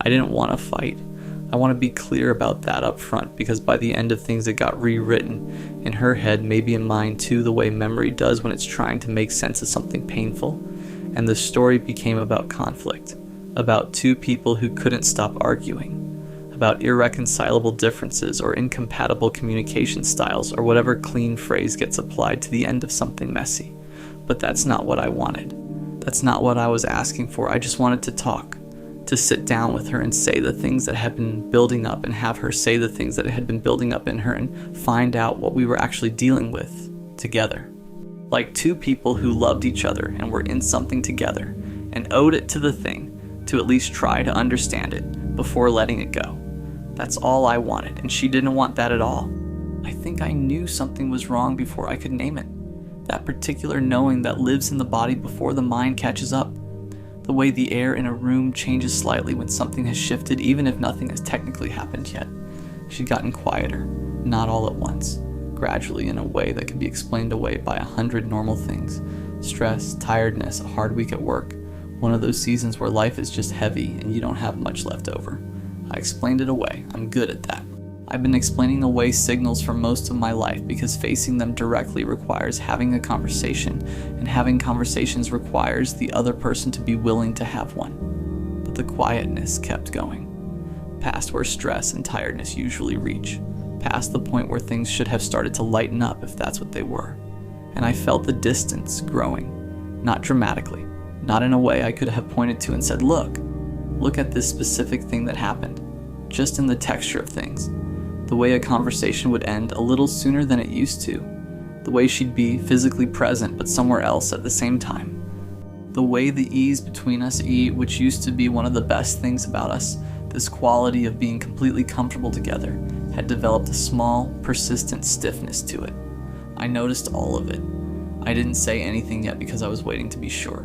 I didn't want to fight. I want to be clear about that up front, because by the end of things it got rewritten in her head, maybe in mine too, the way memory does when it's trying to make sense of something painful. And the story became about conflict, about two people who couldn't stop arguing, about irreconcilable differences or incompatible communication styles, or whatever clean phrase gets applied to the end of something messy. But that's not what I wanted. That's not what I was asking for. I just wanted to talk, to sit down with her and say the things that had been building up, and have her say the things that had been building up in her, and find out what we were actually dealing with together. Like two people who loved each other and were in something together, and owed it to the thing to at least try to understand it before letting it go. That's all I wanted, and she didn't want that at all. I think I knew something was wrong before I could name it. That particular knowing that lives in the body before the mind catches up. The way the air in a room changes slightly when something has shifted, even if nothing has technically happened yet. She'd gotten quieter, not all at once, gradually, in a way that could be explained away by 100 normal things. Stress, tiredness, a hard week at work. One of those seasons where life is just heavy and you don't have much left over. I explained it away. I'm good at that. I've been explaining away signals for most of my life because facing them directly requires having a conversation, and having conversations requires the other person to be willing to have one. But the quietness kept going, past where stress and tiredness usually reach, past the point where things should have started to lighten up if that's what they were. And I felt the distance growing, not dramatically, not in a way I could have pointed to and said, look at this specific thing that happened, just in the texture of things. The way a conversation would end a little sooner than it used to. The way she'd be physically present but somewhere else at the same time. The way the ease between us, which used to be one of the best things about us, this quality of being completely comfortable together, had developed a small, persistent stiffness to it. I noticed all of it. I didn't say anything yet because I was waiting to be sure,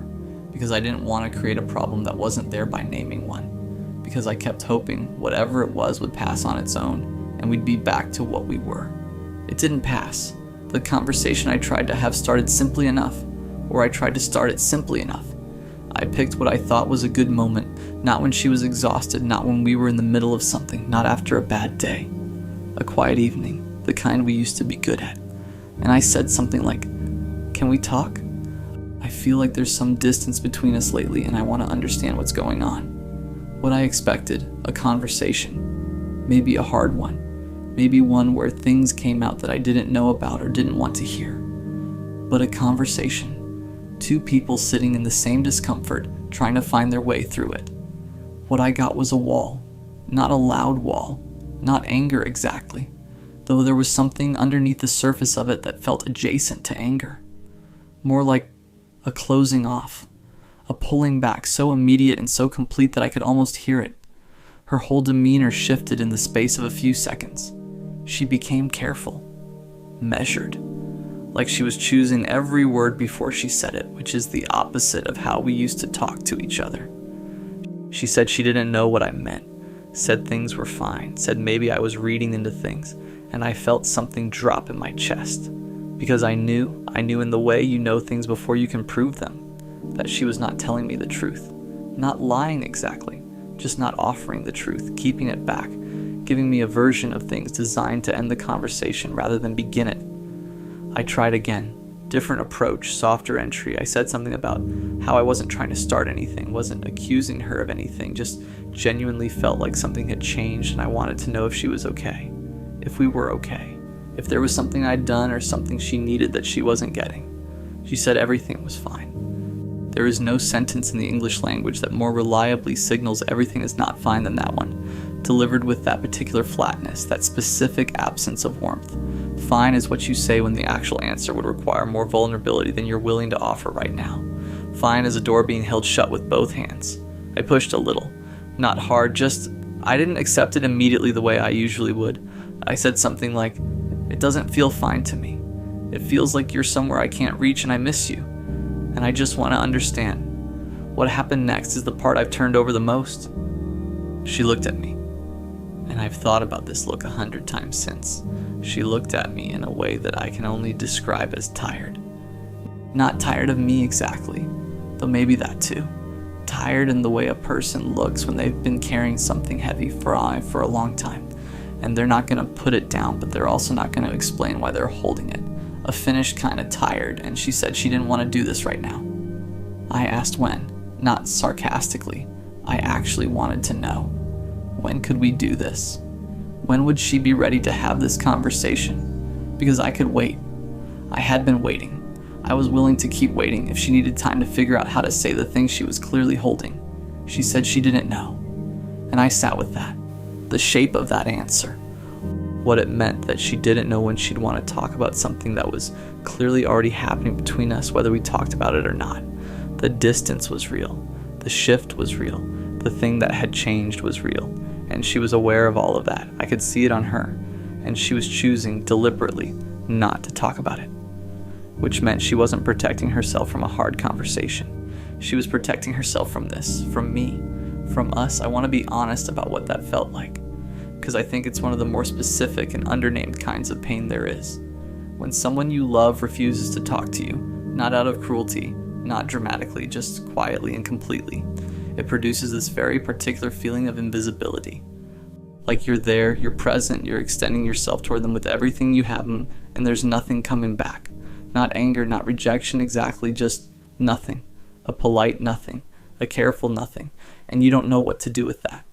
because I didn't want to create a problem that wasn't there by naming one, because I kept hoping whatever it was would pass on its own, and we'd be back to what we were. It didn't pass. The conversation I tried to have started simply enough, or I tried to start it simply enough. I picked what I thought was a good moment, not when she was exhausted, not when we were in the middle of something, not after a bad day. A quiet evening, the kind we used to be good at. And I said something like, "Can we talk? I feel like there's some distance between us lately, and I want to understand what's going on." What I expected, a conversation. Maybe a hard one. Maybe one where things came out that I didn't know about or didn't want to hear. But a conversation. Two people sitting in the same discomfort, trying to find their way through it. What I got was a wall. Not a loud wall. Not anger exactly. Though there was something underneath the surface of it that felt adjacent to anger. More like a closing off. A pulling back so immediate and so complete that I could almost hear it. Her whole demeanor shifted in the space of a few seconds. She became careful, measured, like she was choosing every word before she said it, which is the opposite of how we used to talk to each other. She said she didn't know what I meant, said things were fine, said maybe I was reading into things, and I felt something drop in my chest, because I knew in the way you know things before you can prove them, that she was not telling me the truth, not lying exactly, just not offering the truth, keeping it back, giving me a version of things designed to end the conversation rather than begin it. I tried again. Different approach, softer entry. I said something about how I wasn't trying to start anything, wasn't accusing her of anything, just genuinely felt like something had changed and I wanted to know if she was okay, if we were okay, if there was something I'd done or something she needed that she wasn't getting. She said everything was fine. There is no sentence in the English language that more reliably signals everything is not fine than that one, delivered with that particular flatness, that specific absence of warmth. Fine is what you say when the actual answer would require more vulnerability than you're willing to offer right now. Fine is a door being held shut with both hands. I pushed a little. Not hard, just I didn't accept it immediately the way I usually would. I said something like, "It doesn't feel fine to me. It feels like you're somewhere I can't reach and I miss you. And I just want to understand. What happened next is the part I've turned over the most." She looked at me. And I've thought about this look 100 times since. She looked at me in a way that I can only describe as tired. Not tired of me exactly, though maybe that too. tired in the way a person looks when they've been carrying something heavy for a long time, and they're not going to put it down, but they're also not going to explain why they're holding it. A finished kind of tired, and she said she didn't want to do this right now. I asked when, not sarcastically. I actually wanted to know. When could we do this? When would she be ready to have this conversation? Because I could wait. I had been waiting. I was willing to keep waiting if she needed time to figure out how to say the things she was clearly holding. She said she didn't know. And I sat with that. The shape of that answer. What it meant that she didn't know when she'd want to talk about something that was clearly already happening between us, whether we talked about it or not. The distance was real. The shift was real. The thing that had changed was real. And she was aware of all of that. I could see it on her. And she was choosing deliberately not to talk about it. Which meant she wasn't protecting herself from a hard conversation. She was protecting herself from this, from me, from us. I want to be honest about what that felt like, because I think it's one of the more specific and undernamed kinds of pain there is. When someone you love refuses to talk to you, not out of cruelty, not dramatically, just quietly and completely, it produces this very particular feeling of invisibility. Like you're there, you're present, you're extending yourself toward them with everything you have, and there's nothing coming back. Not anger, not rejection exactly, just nothing. A polite nothing, a careful nothing. And you don't know what to do with that.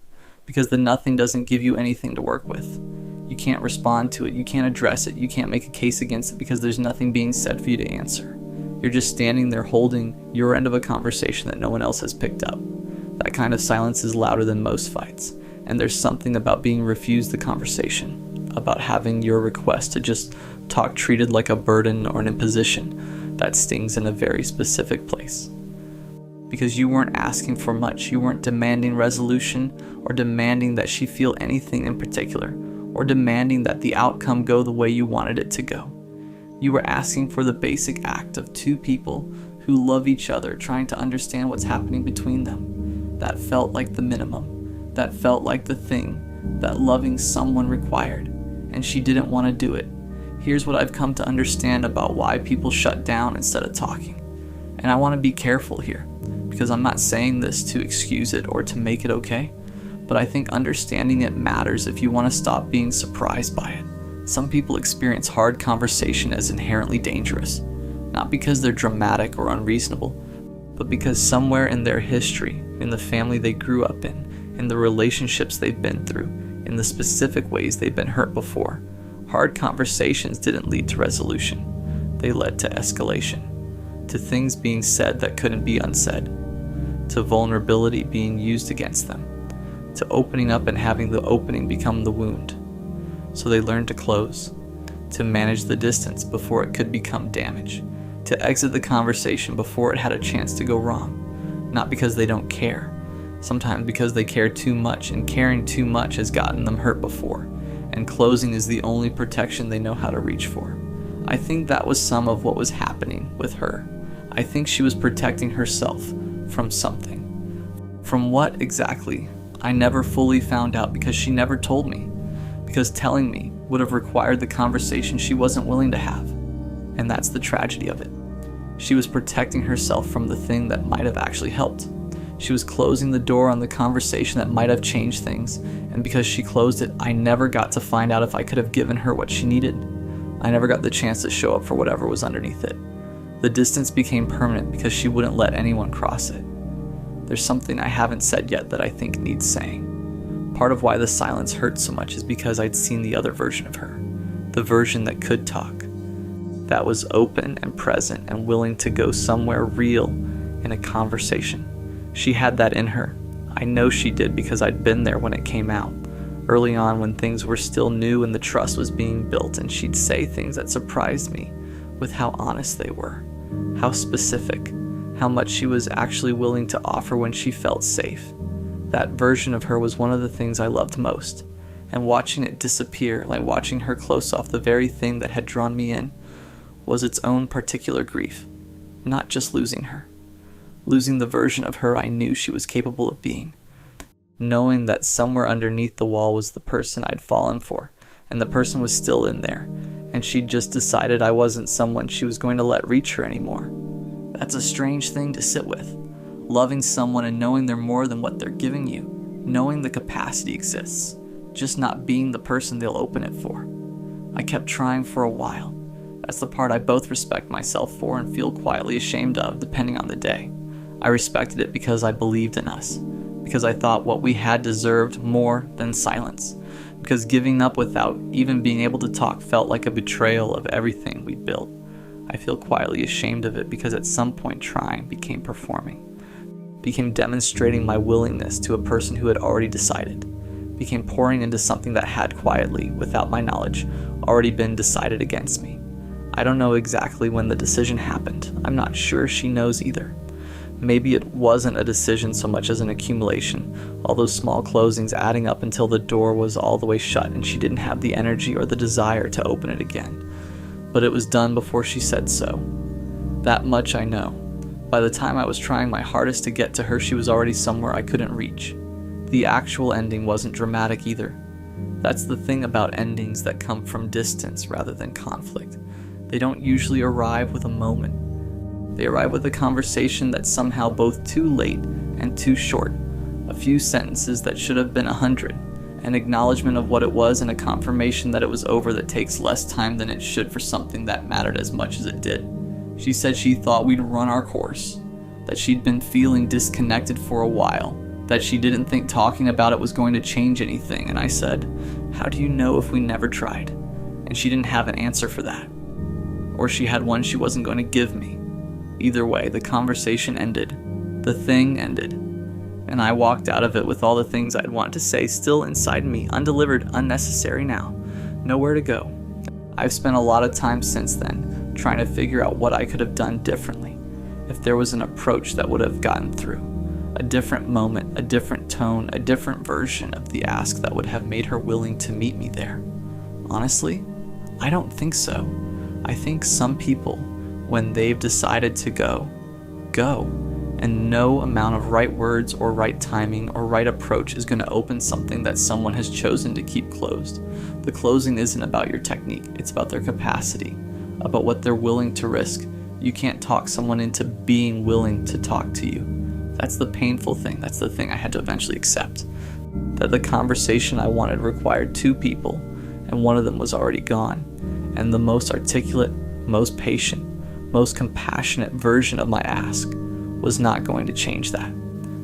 Because the nothing doesn't give you anything to work with. You can't respond to it, you can't address it, you can't make a case against it because there's nothing being said for you to answer. You're just standing there holding your end of a conversation that no one else has picked up. That kind of silence is louder than most fights. And there's something about being refused the conversation, about having your request to just talk treated like a burden or an imposition, that stings in a very specific place. Because you weren't asking for much, you weren't demanding resolution or demanding that she feel anything in particular, or demanding that the outcome go the way you wanted it to go. You were asking for the basic act of two people who love each other trying to understand what's happening between them. That felt like the minimum. That felt like the thing that loving someone required, and she didn't want to do it. Here's what I've come to understand about why people shut down instead of talking. And I want to be careful here, because I'm not saying this to excuse it or to make it okay, but I think understanding it matters if you want to stop being surprised by it. Some people experience hard conversation as inherently dangerous, not because they're dramatic or unreasonable, but because somewhere in their history, in the family they grew up in the relationships they've been through, in the specific ways they've been hurt before, hard conversations didn't lead to resolution. They led to escalation, to things being said that couldn't be unsaid, to vulnerability being used against them, to opening up and having the opening become the wound. So they learned to close, to manage the distance before it could become damage, to exit the conversation before it had a chance to go wrong. Not because they don't care, sometimes because they care too much, and caring too much has gotten them hurt before. And closing is the only protection they know how to reach for. I think that was some of what was happening with her. I think she was protecting herself from something. From what exactly? I never fully found out because she never told me. Because telling me would have required the conversation she wasn't willing to have. And that's the tragedy of it. She was protecting herself from the thing that might have actually helped. She was closing the door on the conversation that might have changed things, and because she closed it, I never got to find out if I could have given her what she needed. I never got the chance to show up for whatever was underneath it. The distance became permanent because she wouldn't let anyone cross it. There's something I haven't said yet that I think needs saying. Part of why the silence hurt so much is because I'd seen the other version of her, the version that could talk, that was open and present and willing to go somewhere real in a conversation. She had that in her. I know she did because I'd been there when it came out, early on when things were still new and the trust was being built, and she'd say things that surprised me with how honest they were, how specific, how much she was actually willing to offer when she felt safe. That version of her was one of the things I loved most, and watching it disappear, like watching her close off the very thing that had drawn me in, was its own particular grief, not just losing her. Losing the version of her I knew she was capable of being. Knowing that somewhere underneath the wall was the person I'd fallen for, and the person was still in there, and she'd just decided I wasn't someone she was going to let reach her anymore. That's a strange thing to sit with. Loving someone and knowing they're more than what they're giving you. Knowing the capacity exists, just not being the person they'll open it for. I kept trying for a while. That's the part I both respect myself for and feel quietly ashamed of, depending on the day. I respected it because I believed in us, because I thought what we had deserved more than silence, because giving up without even being able to talk felt like a betrayal of everything we'd built. I feel quietly ashamed of it because at some point trying became performing, became demonstrating my willingness to a person who had already decided, became pouring into something that had quietly, without my knowledge, already been decided against me. I don't know exactly when the decision happened. I'm not sure she knows either. Maybe it wasn't a decision so much as an accumulation, all those small closings adding up until the door was all the way shut and she didn't have the energy or the desire to open it again. But it was done before she said so. That much I know. By the time I was trying my hardest to get to her, she was already somewhere I couldn't reach. The actual ending wasn't dramatic either. That's the thing about endings that come from distance rather than conflict. They don't usually arrive with a moment. They arrive with a conversation that's somehow both too late and too short. A few sentences that should have been 100. An acknowledgement of what it was and a confirmation that it was over that takes less time than it should for something that mattered as much as it did. She said she thought we'd run our course, that she'd been feeling disconnected for a while, that she didn't think talking about it was going to change anything, and I said, "How do you know if we never tried?" And she didn't have an answer for that. Or she had one she wasn't going to give me. Either way, the conversation ended. The thing ended. And I walked out of it with all the things I'd want to say still inside me, undelivered, unnecessary now. Nowhere to go. I've spent a lot of time since then trying to figure out what I could have done differently. If there was an approach that would have gotten through. A different moment, a different tone, a different version of the ask that would have made her willing to meet me there. Honestly, I don't think so. I think some people, when they've decided to go, and no amount of right words or right timing or right approach is going to open something that someone has chosen to keep closed. The closing isn't about your technique, it's about their capacity, about what they're willing to risk. You can't talk someone into being willing to talk to you. That's the painful thing, that's the thing I had to eventually accept. That the conversation I wanted required two people, and one of them was already gone. And the most articulate, most patient, most compassionate version of my ask was not going to change that.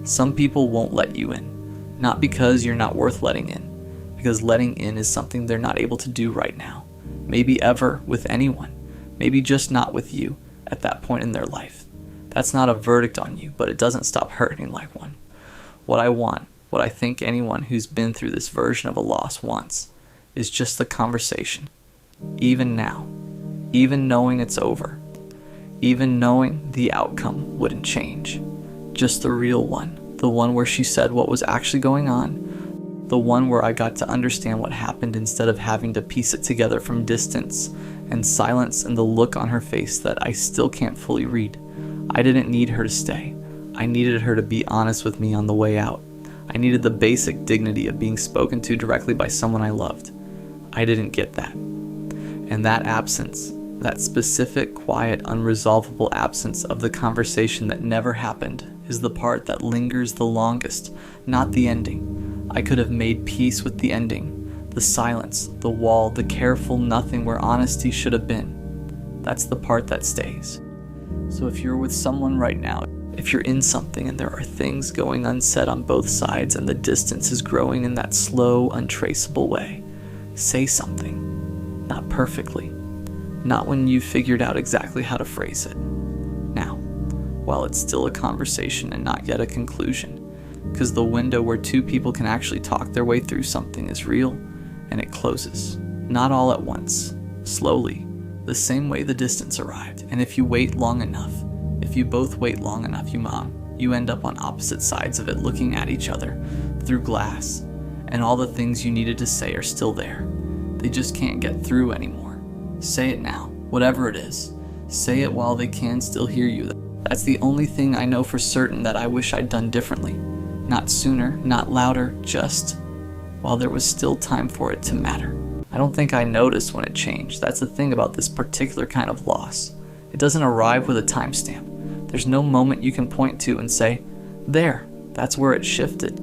Some people won't let you in, not because you're not worth letting in, because letting in is something they're not able to do right now, maybe ever with anyone, maybe just not with you at that point in their life. That's not a verdict on you, but it doesn't stop hurting like one. What I want, what I think anyone who's been through this version of a loss wants, is just the conversation. Even now, even knowing it's over, even knowing the outcome wouldn't change. Just the real one, the one where she said what was actually going on, the one where I got to understand what happened instead of having to piece it together from distance and silence and the look on her face that I still can't fully read. I didn't need her to stay. I needed her to be honest with me on the way out. I needed the basic dignity of being spoken to directly by someone I loved. I didn't get that. And that absence, that specific, quiet, unresolvable absence of the conversation that never happened, is the part that lingers the longest, not the ending. I could have made peace with the ending, the silence, the wall, the careful nothing where honesty should have been. That's the part that stays. So if you're with someone right now, if you're in something and there are things going unsaid on both sides and the distance is growing in that slow, untraceable way, say something. Not perfectly. Not when you've figured out exactly how to phrase it. Now, while it's still a conversation and not yet a conclusion, because the window where two people can actually talk their way through something is real, and it closes. Not all at once. Slowly. The same way the distance arrived. And if you wait long enough, if you both wait long enough, you end up on opposite sides of it looking at each other through glass, and all the things you needed to say are still there. They just can't get through anymore. Say it now, whatever it is. Say it while they can still hear you. That's the only thing I know for certain that I wish I'd done differently. Not sooner, not louder, just while there was still time for it to matter. I don't think I noticed when it changed. That's the thing about this particular kind of loss. It doesn't arrive with a timestamp. There's no moment you can point to and say, That's where it shifted.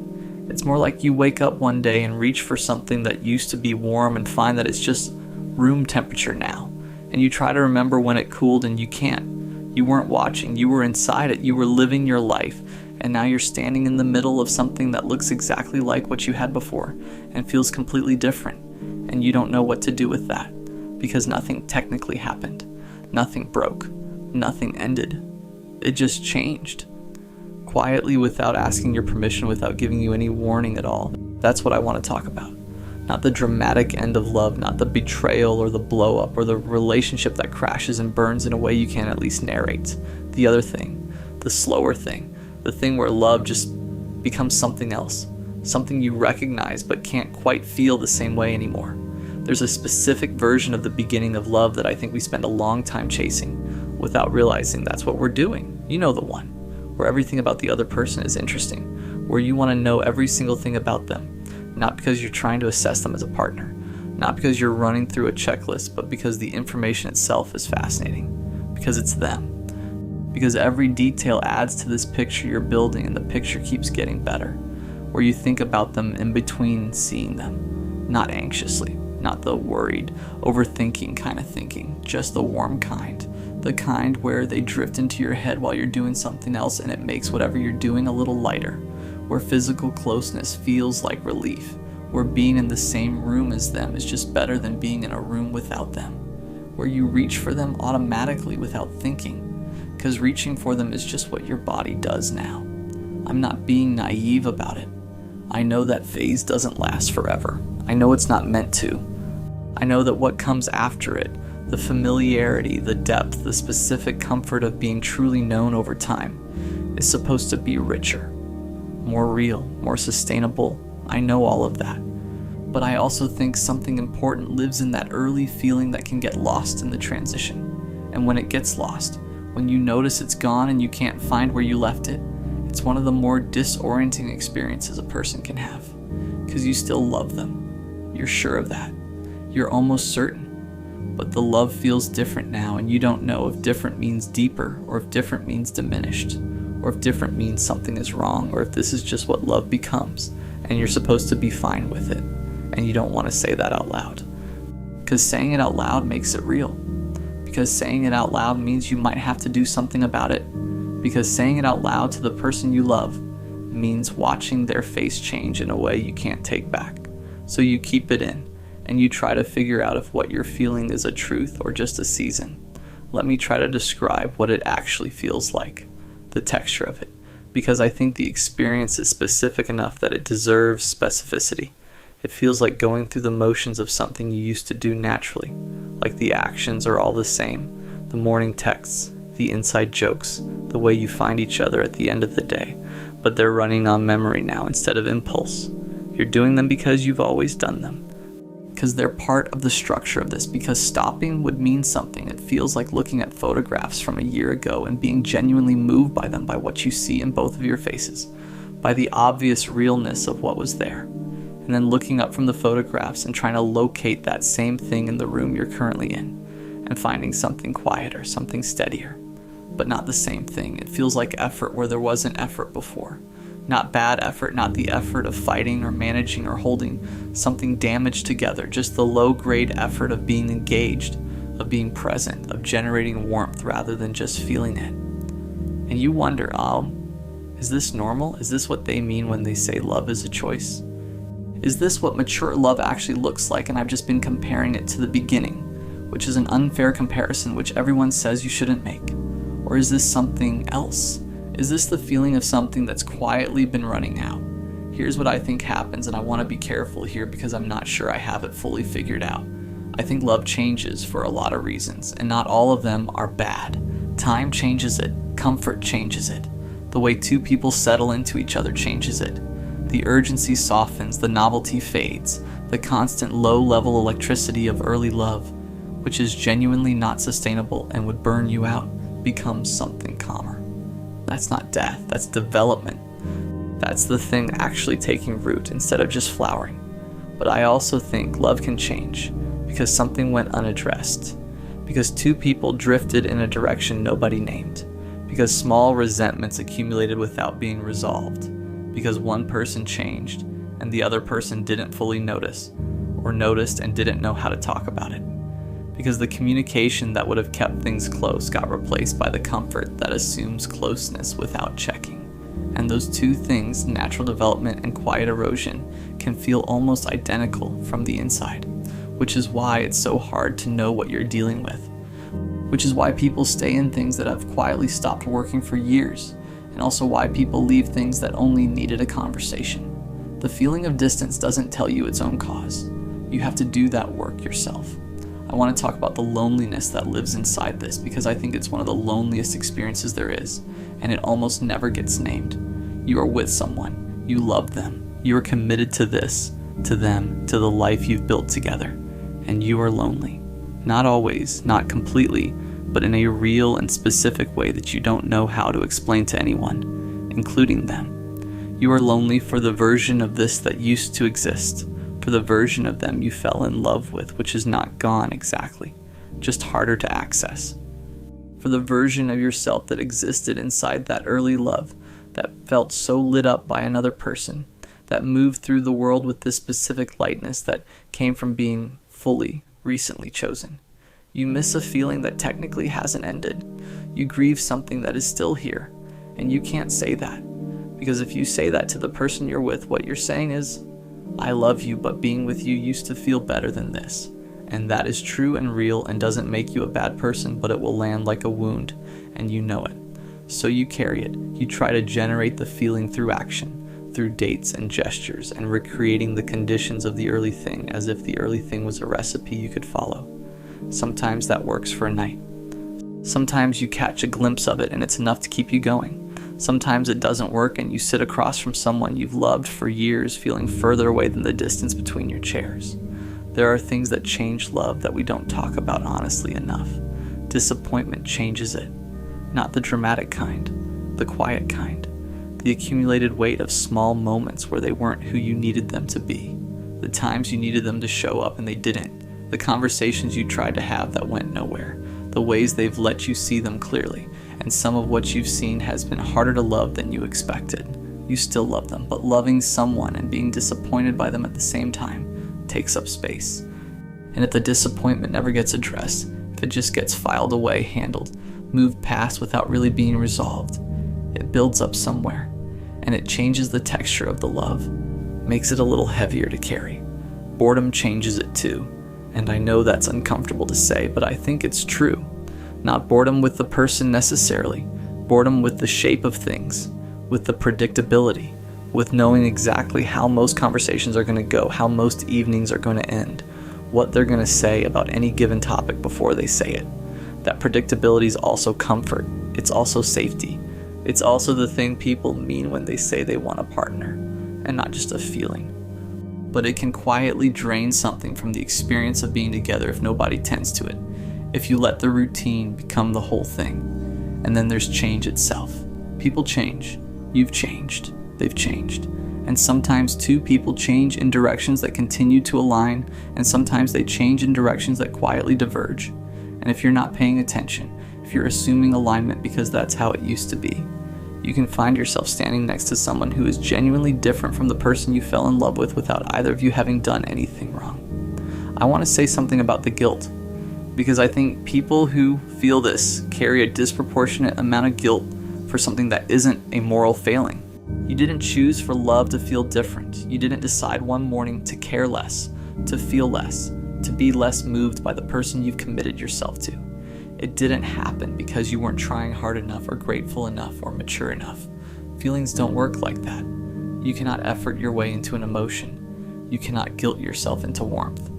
It's more like you wake up one day and reach for something that used to be warm and find that it's just room temperature now. And you try to remember when it cooled and you can't. You weren't watching, you were inside it, you were living your life, and now you're standing in the middle of something that looks exactly like what you had before and feels completely different. And you don't know what to do with that because nothing technically happened. Nothing broke. Nothing ended. It just changed. Quietly, without asking your permission, without giving you any warning at all. That's what I want to talk about. Not the dramatic end of love, not the betrayal or the blow up or the relationship that crashes and burns in a way you can at least narrate. The other thing, the slower thing, the thing where love just becomes something else, something you recognize but can't quite feel the same way anymore. There's a specific version of the beginning of love that I think we spend a long time chasing without realizing that's what we're doing. You know the one. Where everything about the other person is interesting, where you want to know every single thing about them, not because you're trying to assess them as a partner, not because you're running through a checklist, but because the information itself is fascinating, because it's them, because every detail adds to this picture you're building and the picture keeps getting better, where you think about them in between seeing them, not anxiously, not the worried, overthinking kind of thinking, just the warm kind. The kind where they drift into your head while you're doing something else and it makes whatever you're doing a little lighter, where physical closeness feels like relief, where being in the same room as them is just better than being in a room without them, where you reach for them automatically without thinking, because reaching for them is just what your body does now. I'm not being naive about it. I know that phase doesn't last forever. I know it's not meant to. I know that what comes after it, the familiarity, the depth, the specific comfort of being truly known over time is supposed to be richer, more real, more sustainable. I know all of that. But I also think something important lives in that early feeling that can get lost in the transition. And when it gets lost, when you notice it's gone and you can't find where you left it, it's one of the more disorienting experiences a person can have. Because you still love them. You're sure of that. You're almost certain. But the love feels different now, and you don't know if different means deeper, or if different means diminished, or if different means something is wrong, or if this is just what love becomes, and you're supposed to be fine with it, and you don't want to say that out loud. Because saying it out loud makes it real. Because saying it out loud means you might have to do something about it. Because saying it out loud to the person you love means watching their face change in a way you can't take back. So you keep it in. And you try to figure out if what you're feeling is a truth or just a season. Let me try to describe what it actually feels like, the texture of it, because I think the experience is specific enough that it deserves specificity. It feels like going through the motions of something you used to do naturally, like the actions are all the same, the morning texts, the inside jokes, the way you find each other at the end of the day, but they're running on memory now instead of impulse. You're doing them because you've always done them. Because they're part of the structure of this, because stopping would mean something. It feels like looking at photographs from a year ago and being genuinely moved by them, by what you see in both of your faces, by the obvious realness of what was there, and then looking up from the photographs and trying to locate that same thing in the room you're currently in, and finding something quieter, something steadier, but not the same thing. It feels like effort where there wasn't effort before. Not bad effort, not the effort of fighting or managing or holding something damaged together, just the low-grade effort of being engaged, of being present, of generating warmth rather than just feeling it. And you wonder, is this normal? Is this what they mean when they say love is a choice? Is this what mature love actually looks like, and I've just been comparing it to the beginning, which is an unfair comparison which everyone says you shouldn't make? Or is this something else? Is this the feeling of something that's quietly been running out? Here's what I think happens, and I want to be careful here because I'm not sure I have it fully figured out. I think love changes for a lot of reasons, and not all of them are bad. Time changes it. Comfort changes it. The way two people settle into each other changes it. The urgency softens, the novelty fades. The constant low-level electricity of early love, which is genuinely not sustainable and would burn you out, becomes something calmer. That's not death, that's development. That's the thing actually taking root instead of just flowering. But I also think love can change because something went unaddressed. Because two people drifted in a direction nobody named. because small resentments accumulated without being resolved, because one person changed and the other person didn't fully notice, or noticed and didn't know how to talk about it, because the communication that would have kept things close got replaced by the comfort that assumes closeness without checking. And those two things, natural development and quiet erosion, can feel almost identical from the inside, which is why it's so hard to know what you're dealing with, which is why people stay in things that have quietly stopped working for years, and also why people leave things that only needed a conversation. The feeling of distance doesn't tell you its own cause. You have to do that work yourself. I want to talk about the loneliness that lives inside this because I think it's one of the loneliest experiences there is, and it almost never gets named. You are with someone, you love them, you are committed to this, to them, to the life you've built together, and you are lonely. Not always, not completely, but in a real and specific way that you don't know how to explain to anyone, including them. You are lonely for the version of this that used to exist, for the version of them you fell in love with, which is not gone exactly, just harder to access. For the version of yourself that existed inside that early love, that felt so lit up by another person, that moved through the world with this specific lightness that came from being fully, recently chosen. You miss a feeling that technically hasn't ended. You grieve something that is still here, and you can't say that. Because if you say that to the person you're with, what you're saying is, I love you, but being with you used to feel better than this. And that is true and real and doesn't make you a bad person, but it will land like a wound, and you know it. So you carry it. You try to generate the feeling through action, through dates and gestures, and recreating the conditions of the early thing as if the early thing was a recipe you could follow. Sometimes that works for a night. Sometimes you catch a glimpse of it and it's enough to keep you going. Sometimes it doesn't work and you sit across from someone you've loved for years, feeling further away than the distance between your chairs. There are things that change love that we don't talk about honestly enough. Disappointment changes it. Not the dramatic kind, the quiet kind. The accumulated weight of small moments where they weren't who you needed them to be. The times you needed them to show up and they didn't. The conversations you tried to have that went nowhere. The ways they've let you see them clearly. And some of what you've seen has been harder to love than you expected. You still love them, but loving someone and being disappointed by them at the same time takes up space. And if the disappointment never gets addressed, if it just gets filed away, handled, moved past without really being resolved, it builds up somewhere, and it changes the texture of the love, makes it a little heavier to carry. Boredom changes it too, and I know that's uncomfortable to say, but I think it's true. Not boredom with the person necessarily, boredom with the shape of things, with the predictability, with knowing exactly how most conversations are going to go, how most evenings are going to end, what they're going to say about any given topic before they say it. That predictability is also comfort, it's also safety, it's also the thing people mean when they say they want a partner, and not just a feeling. But it can quietly drain something from the experience of being together if nobody tends to it. If you let the routine become the whole thing, and then there's change itself. People change, you've changed, they've changed, and sometimes two people change in directions that continue to align, and sometimes they change in directions that quietly diverge. And if you're not paying attention, if you're assuming alignment because that's how it used to be, you can find yourself standing next to someone who is genuinely different from the person you fell in love with without either of you having done anything wrong. I want to say something about the guilt, because I think people who feel this carry a disproportionate amount of guilt for something that isn't a moral failing. You didn't choose for love to feel different. You didn't decide one morning to care less, to feel less, to be less moved by the person you've committed yourself to. It didn't happen because you weren't trying hard enough or grateful enough or mature enough. Feelings don't work like that. You cannot effort your way into an emotion. You cannot guilt yourself into warmth.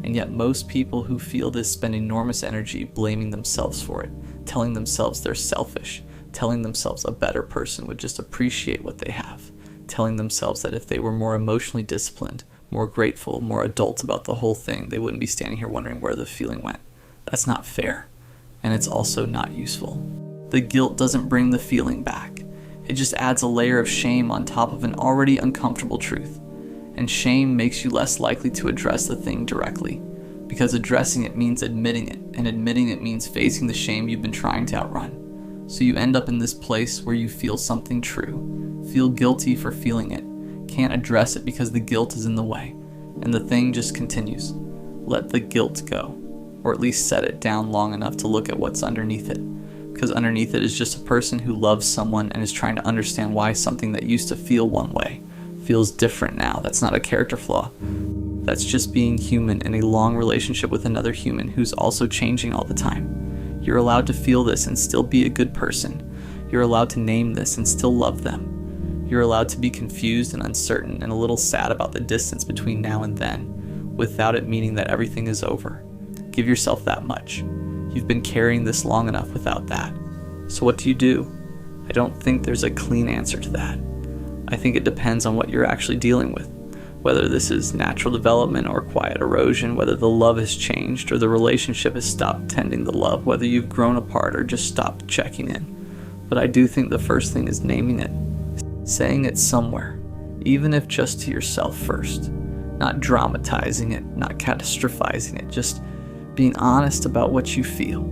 And yet most people who feel this spend enormous energy blaming themselves for it, telling themselves they're selfish, telling themselves a better person would just appreciate what they have, telling themselves that if they were more emotionally disciplined, more grateful, more adult about the whole thing, they wouldn't be standing here wondering where the feeling went. That's not fair, and it's also not useful. The guilt doesn't bring the feeling back. It just adds a layer of shame on top of an already uncomfortable truth. And shame makes you less likely to address the thing directly, because addressing it means admitting it, and admitting it means facing the shame you've been trying to outrun. So you end up in this place where you feel something true, feel guilty for feeling it, can't address it because the guilt is in the way, and the thing just continues. Let the guilt go, or at least set it down long enough to look at what's underneath it, because underneath it is just a person who loves someone and is trying to understand why something that used to feel one way feels different now. That's not a character flaw. That's just being human in a long relationship with another human who's also changing all the time. You're allowed to feel this and still be a good person. You're allowed to name this and still love them. You're allowed to be confused and uncertain and a little sad about the distance between now and then, without it meaning that everything is over. Give yourself that much. You've been carrying this long enough without that. So what do? I don't think there's a clean answer to that. I think it depends on what you're actually dealing with. Whether this is natural development or quiet erosion, whether the love has changed or the relationship has stopped tending the love, whether you've grown apart or just stopped checking in. But I do think the first thing is naming it. Saying it somewhere, even if just to yourself first. Not dramatizing it, not catastrophizing it, just being honest about what you feel.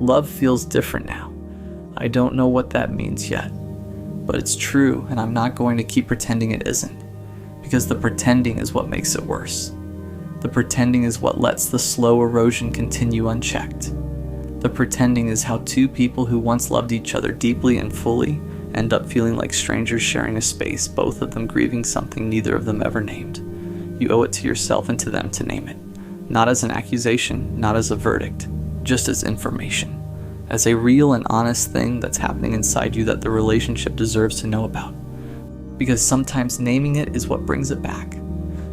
Love feels different now. I don't know what that means yet, but it's true, and I'm not going to keep pretending it isn't, because the pretending is what makes it worse. The pretending is what lets the slow erosion continue unchecked. The pretending is how two people who once loved each other deeply and fully end up feeling like strangers sharing a space, both of them grieving something neither of them ever named. You owe it to yourself and to them to name it, not as an accusation, not as a verdict, just as information, as a real and honest thing that's happening inside you that the relationship deserves to know about. Because sometimes naming it is what brings it back.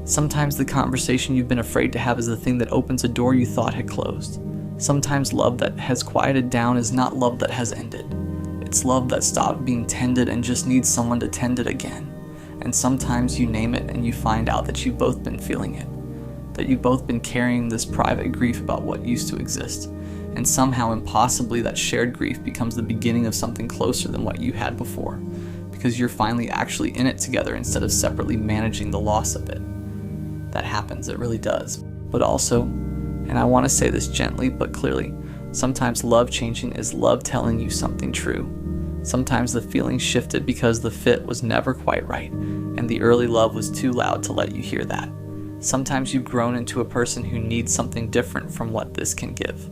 Sometimes the conversation you've been afraid to have is the thing that opens a door you thought had closed. Sometimes love that has quieted down is not love that has ended. It's love that stopped being tended and just needs someone to tend it again. And sometimes you name it and you find out that you've both been feeling it. That you've both been carrying this private grief about what used to exist. And somehow impossibly that shared grief becomes the beginning of something closer than what you had before. Because you're finally actually in it together instead of separately managing the loss of it. That happens, it really does. But also, and I want to say this gently but clearly, sometimes love changing is love telling you something true. Sometimes the feeling shifted because the fit was never quite right, and the early love was too loud to let you hear that. Sometimes you've grown into a person who needs something different from what this can give.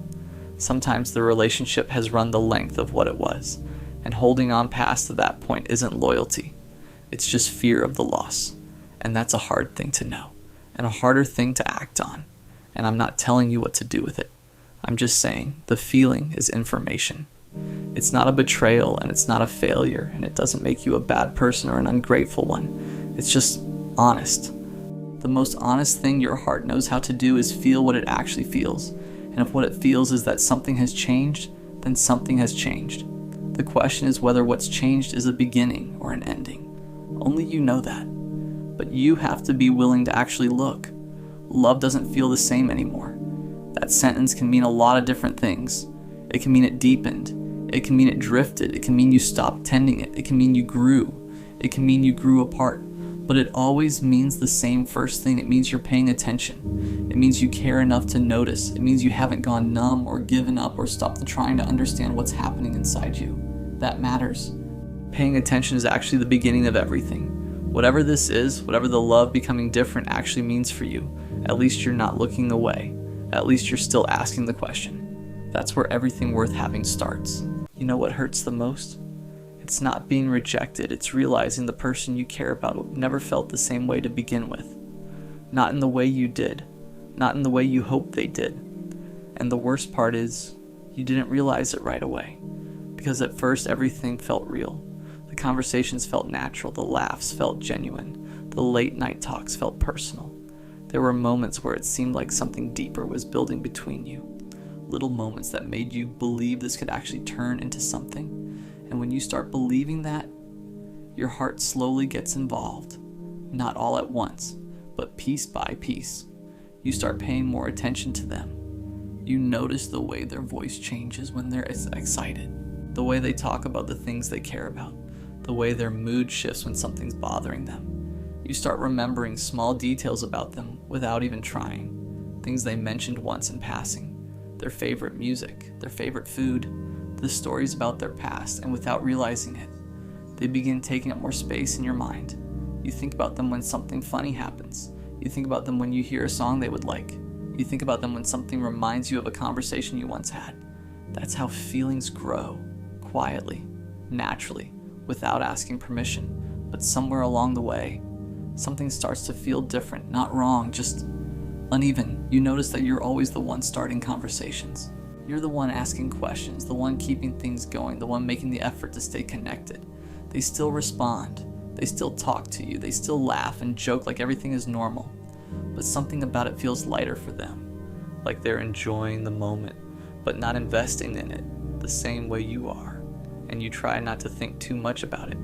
Sometimes the relationship has run the length of what it was, and holding on past to that point isn't loyalty. It's just fear of the loss, and that's a hard thing to know, and a harder thing to act on. And I'm not telling you what to do with it. I'm just saying the feeling is information. It's not a betrayal and it's not a failure, and it doesn't make you a bad person or an ungrateful one. It's just honest. The most honest thing your heart knows how to do is feel what it actually feels. And if what it feels is that something has changed, then something has changed. The question is whether what's changed is a beginning or an ending. Only you know that. But you have to be willing to actually look. Love doesn't feel the same anymore. That sentence can mean a lot of different things. It can mean it deepened. It can mean it drifted. It can mean you stopped tending it. It can mean you grew. It can mean you grew apart. But it always means the same first thing. It means you're paying attention. It means you care enough to notice. It means you haven't gone numb or given up or stopped trying to understand what's happening inside you. That matters. Paying attention is actually the beginning of everything. Whatever this is, whatever the love becoming different actually means for you, at least you're not looking away. At least you're still asking the question. That's where everything worth having starts. You know what hurts the most? It's not being rejected, it's realizing the person you care about never felt the same way to begin with. Not in the way you did. Not in the way you hoped they did. And the worst part is, you didn't realize it right away. Because at first everything felt real. The conversations felt natural, the laughs felt genuine, the late night talks felt personal. There were moments where it seemed like something deeper was building between you. Little moments that made you believe this could actually turn into something. And when you start believing that, your heart slowly gets involved. Not all at once, but piece by piece. You start paying more attention to them. You notice the way their voice changes when they're excited. The way they talk about the things they care about. The way their mood shifts when something's bothering them. You start remembering small details about them without even trying. Things they mentioned once in passing. Their favorite music, their favorite food, the stories about their past, and without realizing it, they begin taking up more space in your mind. You think about them when something funny happens. You think about them when you hear a song they would like. You think about them when something reminds you of a conversation you once had. That's how feelings grow, quietly, naturally, without asking permission. But somewhere along the way, something starts to feel different, not wrong, just uneven. You notice that you're always the one starting conversations. You're the one asking questions, the one keeping things going, the one making the effort to stay connected. They still respond. They still talk to you. They still laugh and joke like everything is normal. But something about it feels lighter for them, like they're enjoying the moment, but not investing in it the same way you are. And you try not to think too much about it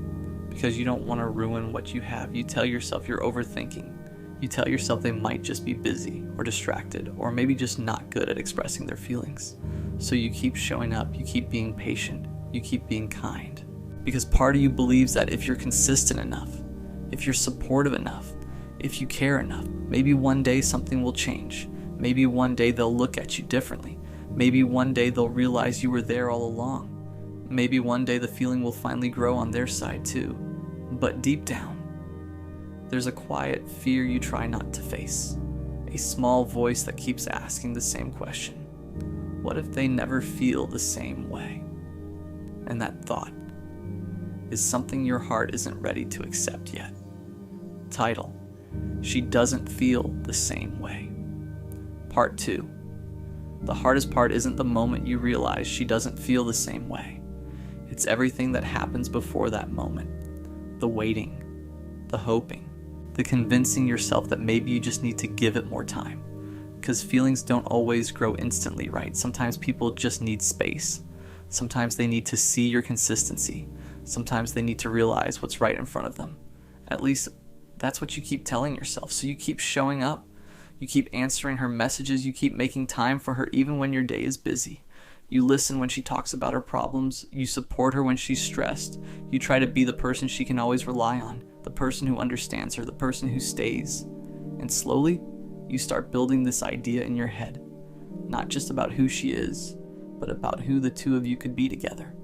because you don't want to ruin what you have. You tell yourself you're overthinking. You tell yourself they might just be busy or distracted or maybe just not good at expressing their feelings. So you keep showing up, you keep being patient, you keep being kind. Because part of you believes that if you're consistent enough, if you're supportive enough, if you care enough, maybe one day something will change. Maybe one day they'll look at you differently. Maybe one day they'll realize you were there all along. Maybe one day the feeling will finally grow on their side too. But deep down, there's a quiet fear you try not to face. A small voice that keeps asking the same question. What if they never feel the same way? And that thought is something your heart isn't ready to accept yet. Title: She Doesn't Feel the Same Way. Part 2. The hardest part isn't the moment you realize she doesn't feel the same way. It's everything that happens before that moment. The waiting, the hoping, the convincing yourself that maybe you just need to give it more time. Because feelings don't always grow instantly, right? Sometimes people just need space. Sometimes they need to see your consistency. Sometimes they need to realize what's right in front of them. At least that's what you keep telling yourself. So you keep showing up. You keep answering her messages. You keep making time for her even when your day is busy. You listen when she talks about her problems. You support her when she's stressed. You try to be the person she can always rely on, the person who understands her, the person who stays. And slowly, you start building this idea in your head, not just about who she is, but about who the two of you could be together.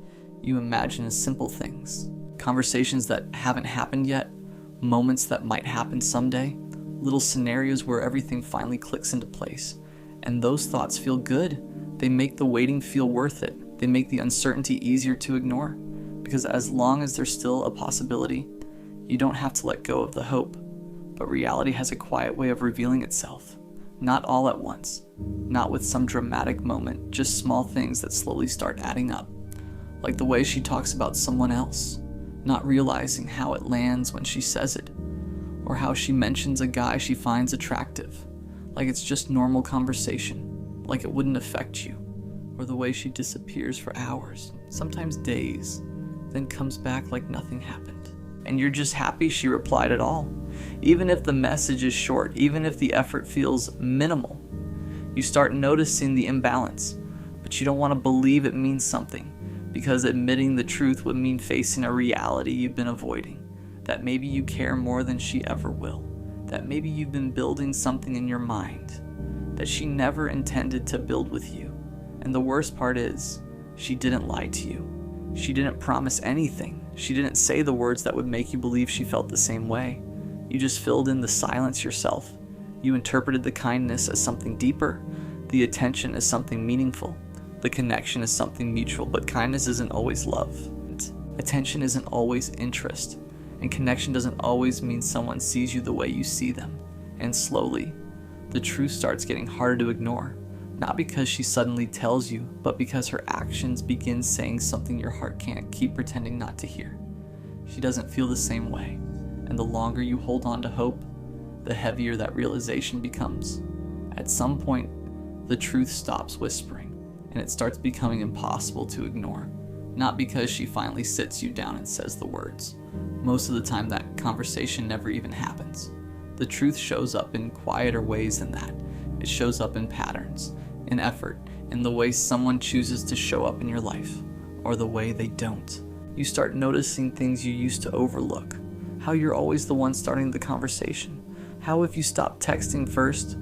You imagine simple things, conversations that haven't happened yet, moments that might happen someday, little scenarios where everything finally clicks into place. And those thoughts feel good. They make the waiting feel worth it. They make the uncertainty easier to ignore. Because as long as there's still a possibility, you don't have to let go of the hope. But reality has a quiet way of revealing itself. Not all at once. Not with some dramatic moment. Just small things that slowly start adding up. Like the way she talks about someone else, not realizing how it lands when she says it. Or how she mentions a guy she finds attractive. Like it's just normal conversation. Like it wouldn't affect you. Or the way she disappears for hours, sometimes days, then comes back like nothing happened. And you're just happy she replied at all. Even if the message is short, even if the effort feels minimal, you start noticing the imbalance. But you don't want to believe it means something, because admitting the truth would mean facing a reality you've been avoiding. That maybe you care more than she ever will. That maybe you've been building something in your mind that she never intended to build with you. And the worst part is, she didn't lie to you. She didn't promise anything. She didn't say the words that would make you believe she felt the same way. You just filled in the silence yourself. You interpreted the kindness as something deeper, the attention as something meaningful, the connection as something mutual. But kindness isn't always love. Attention isn't always interest. And connection doesn't always mean someone sees you the way you see them. And slowly, the truth starts getting harder to ignore. Not because she suddenly tells you, but because her actions begin saying something your heart can't keep pretending not to hear. She doesn't feel the same way. And the longer you hold on to hope, the heavier that realization becomes. At some point, the truth stops whispering, and it starts becoming impossible to ignore. Not because she finally sits you down and says the words. Most of the time that conversation never even happens. The truth shows up in quieter ways than that. It shows up in patterns, in effort, in the way someone chooses to show up in your life, or the way they don't. You start noticing things you used to overlook. How you're always the one starting the conversation. How if you stop texting first,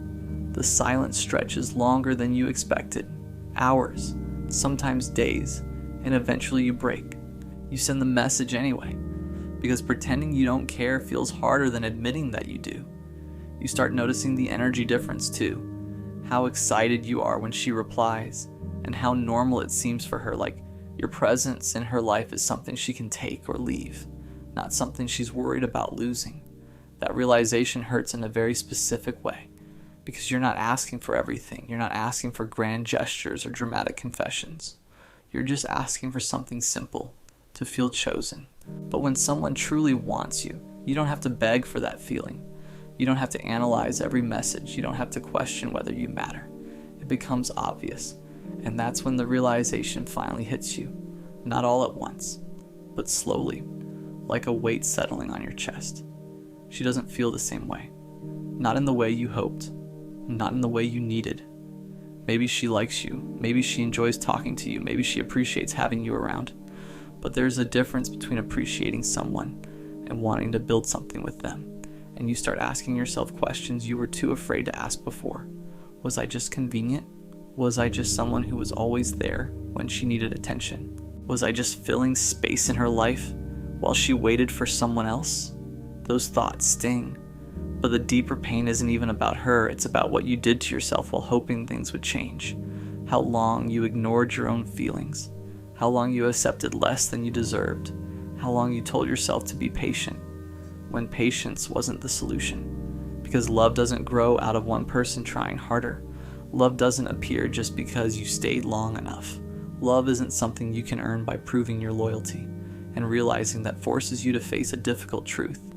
the silence stretches longer than you expected. Hours, sometimes days, and eventually you break. You send the message anyway, because pretending you don't care feels harder than admitting that you do. You start noticing the energy difference too, how excited you are when she replies, and how normal it seems for her, like your presence in her life is something she can take or leave, not something she's worried about losing. That realization hurts in a very specific way, because you're not asking for everything. You're not asking for grand gestures or dramatic confessions. You're just asking for something simple, to feel chosen. But when someone truly wants you, you don't have to beg for that feeling. You don't have to analyze every message. You don't have to question whether you matter. It becomes obvious, and that's when the realization finally hits you. Not all at once, but slowly, like a weight settling on your chest. She doesn't feel the same way. Not in the way you hoped. Not in the way you needed. Maybe she likes you. Maybe she enjoys talking to you. Maybe she appreciates having you around. But there's a difference between appreciating someone and wanting to build something with them. And you start asking yourself questions you were too afraid to ask before. Was I just convenient? Was I just someone who was always there when she needed attention? Was I just filling space in her life while she waited for someone else? Those thoughts sting. But the deeper pain isn't even about her, it's about what you did to yourself while hoping things would change. How long you ignored your own feelings. How long you accepted less than you deserved. How long you told yourself to be patient, when patience wasn't the solution. Because love doesn't grow out of one person trying harder. Love doesn't appear just because you stayed long enough. Love isn't something you can earn by proving your loyalty and realizing that forces you to face a difficult truth.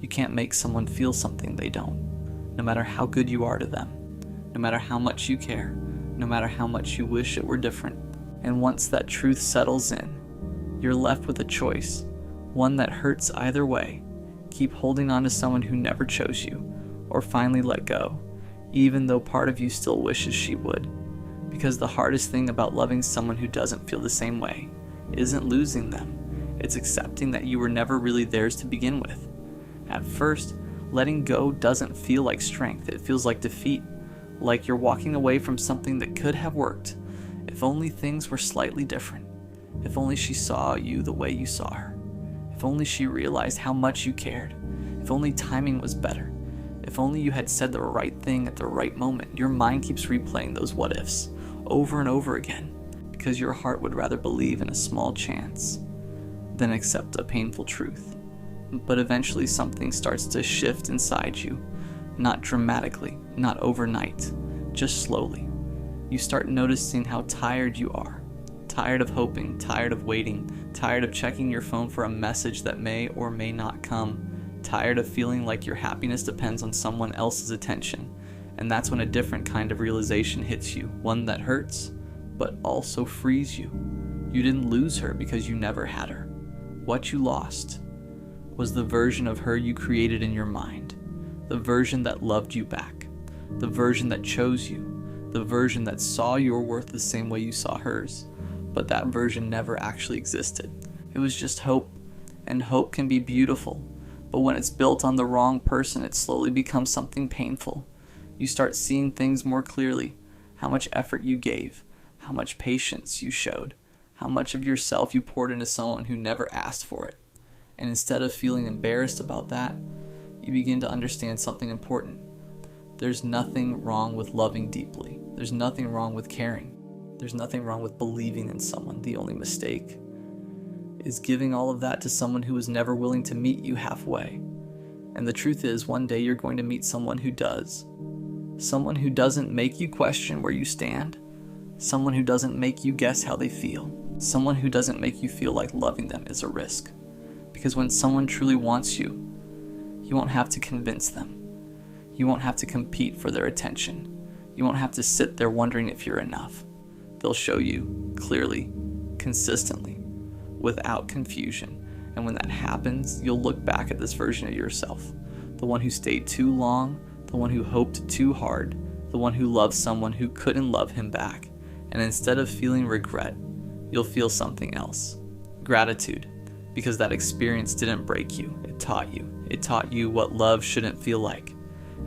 You can't make someone feel something they don't, no matter how good you are to them, no matter how much you care, no matter how much you wish it were different. And once that truth settles in, you're left with a choice, one that hurts either way. Keep holding on to someone who never chose you, or finally let go, even though part of you still wishes she would. Because the hardest thing about loving someone who doesn't feel the same way isn't losing them. It's accepting that you were never really theirs to begin with. At first, letting go doesn't feel like strength. It feels like defeat, like you're walking away from something that could have worked. If only things were slightly different. If only she saw you the way you saw her. If only she realized how much you cared. If only timing was better. If only you had said the right thing at the right moment. Your mind keeps replaying those what ifs over and over again, because your heart would rather believe in a small chance than accept a painful truth. But eventually something starts to shift inside you, not dramatically, not overnight, just slowly. You start noticing how tired you are, tired of hoping, tired of waiting, tired of checking your phone for a message that may or may not come, tired of feeling like your happiness depends on someone else's attention. And that's when a different kind of realization hits you, one that hurts, but also frees you. You didn't lose her because you never had her. What you lost was the version of her you created in your mind, the version that loved you back, the version that chose you, the version that saw your worth the same way you saw hers. But that version never actually existed. It was just hope, and hope can be beautiful, but when it's built on the wrong person, it slowly becomes something painful. You start seeing things more clearly, how much effort you gave, how much patience you showed, how much of yourself you poured into someone who never asked for it. And instead of feeling embarrassed about that, you begin to understand something important. There's nothing wrong with loving deeply. There's nothing wrong with caring. There's nothing wrong with believing in someone. The only mistake is giving all of that to someone who was never willing to meet you halfway. And the truth is, one day you're going to meet someone who does. Someone who doesn't make you question where you stand. Someone who doesn't make you guess how they feel. Someone who doesn't make you feel like loving them is a risk. Because when someone truly wants you, you won't have to convince them. You won't have to compete for their attention. You won't have to sit there wondering if you're enough. They'll show you clearly, consistently, without confusion. And when that happens, you'll look back at this version of yourself, the one who stayed too long, the one who hoped too hard, the one who loved someone who couldn't love him back. And instead of feeling regret, you'll feel something else. Gratitude. Because that experience didn't break you. It taught you. It taught you what love shouldn't feel like.